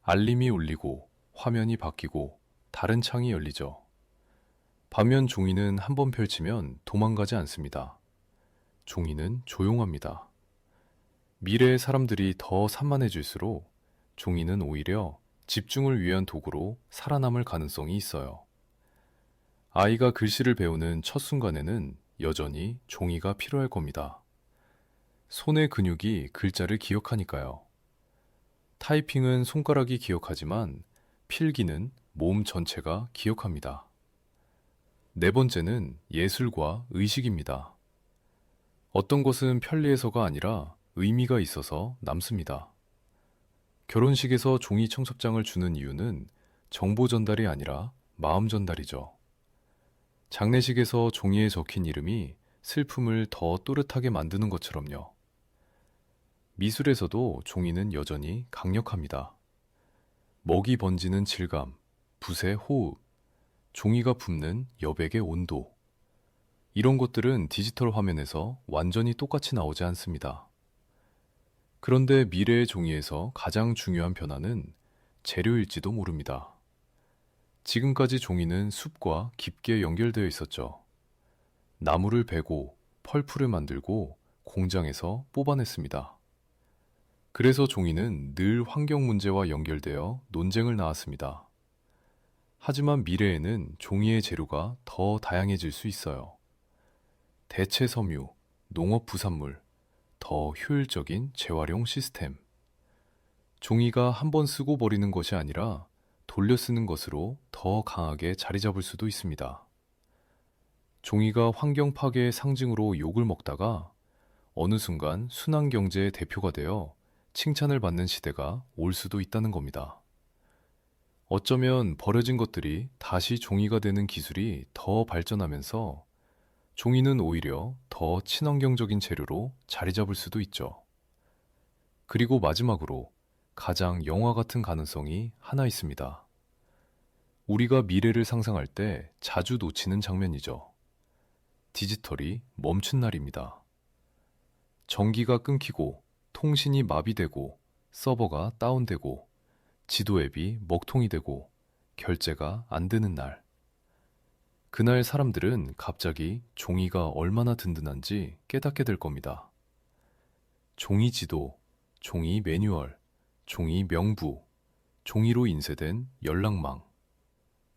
알림이 울리고 화면이 바뀌고 다른 창이 열리죠. 반면 종이는 한번 펼치면 도망가지 않습니다. 종이는 조용합니다. 미래의 사람들이 더 산만해질수록 종이는 오히려 집중을 위한 도구로 살아남을 가능성이 있어요. 아이가 글씨를 배우는 첫 순간에는 여전히 종이가 필요할 겁니다. 손의 근육이 글자를 기억하니까요. 타이핑은 손가락이 기억하지만 필기는 몸 전체가 기억합니다. 네 번째는 예술과 의식입니다. 어떤 것은 편리해서가 아니라 의미가 있어서 남습니다. 결혼식에서 종이 청첩장을 주는 이유는 정보 전달이 아니라 마음 전달이죠. 장례식에서 종이에 적힌 이름이 슬픔을 더 또렷하게 만드는 것처럼요. 미술에서도 종이는 여전히 강력합니다. 먹이 번지는 질감, 붓의 호흡, 종이가 붓는 여백의 온도. 이런 것들은 디지털 화면에서 완전히 똑같이 나오지 않습니다. 그런데 미래의 종이에서 가장 중요한 변화는 재료일지도 모릅니다. 지금까지 종이는 숲과 깊게 연결되어 있었죠. 나무를 베고 펄풀을 만들고 공장에서 뽑아냈습니다. 그래서 종이는 늘 환경 문제와 연결되어 논쟁을 낳았습니다. 하지만 미래에는 종이의 재료가 더 다양해질 수 있어요. 대체 섬유, 농업 부산물, 더 효율적인 재활용 시스템. 종이가 한번 쓰고 버리는 것이 아니라 돌려 쓰는 것으로 더 강하게 자리 잡을 수도 있습니다. 종이가 환경 파괴의 상징으로 욕을 먹다가 어느 순간 순환 경제의 대표가 되어 칭찬을 받는 시대가 올 수도 있다는 겁니다. 어쩌면 버려진 것들이 다시 종이가 되는 기술이 더 발전하면서 종이는 오히려 더 친환경적인 재료로 자리 잡을 수도 있죠. 그리고 마지막으로 가장 영화 같은 가능성이 하나 있습니다. 우리가 미래를 상상할 때 자주 놓치는 장면이죠. 디지털이 멈춘 날입니다. 전기가 끊기고 통신이 마비되고 서버가 다운되고 지도 앱이 먹통이 되고 결제가 안 되는 날. 그날 사람들은 갑자기 종이가 얼마나 든든한지 깨닫게 될 겁니다. 종이 지도, 종이 매뉴얼, 종이 명부, 종이로 인쇄된 연락망.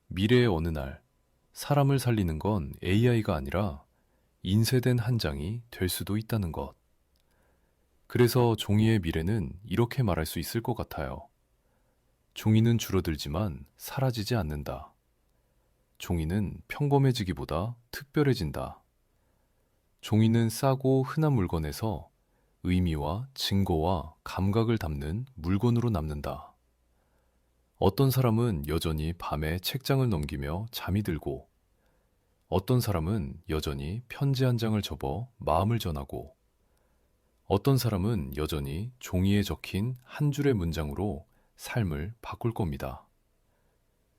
미래의 어느 날, 사람을 살리는 건 AI가 아니라 인쇄된 한 장이 될 수도 있다는 것. 그래서 종이의 미래는 이렇게 말할 수 있을 것 같아요. 종이는 줄어들지만 사라지지 않는다. 종이는 평범해지기보다 특별해진다. 종이는 싸고 흔한 물건에서 의미와 증거와 감각을 담는 물건으로 남는다. 어떤 사람은 여전히 밤에 책장을 넘기며 잠이 들고, 어떤 사람은 여전히 편지 한 장을 접어 마음을 전하고, 어떤 사람은 여전히 종이에 적힌 한 줄의 문장으로 삶을 바꿀 겁니다.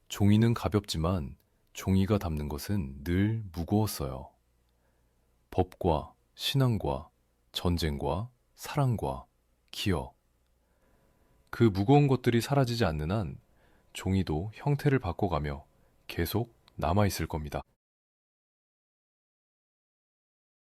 종이는 가볍지만 종이가 담는 것은 늘 무거웠어요. 법과 신앙과 전쟁과 사랑과 기여. 그 무거운 것들이 사라지지 않는 한 종이도 형태를 바꿔가며 계속 남아있을 겁니다.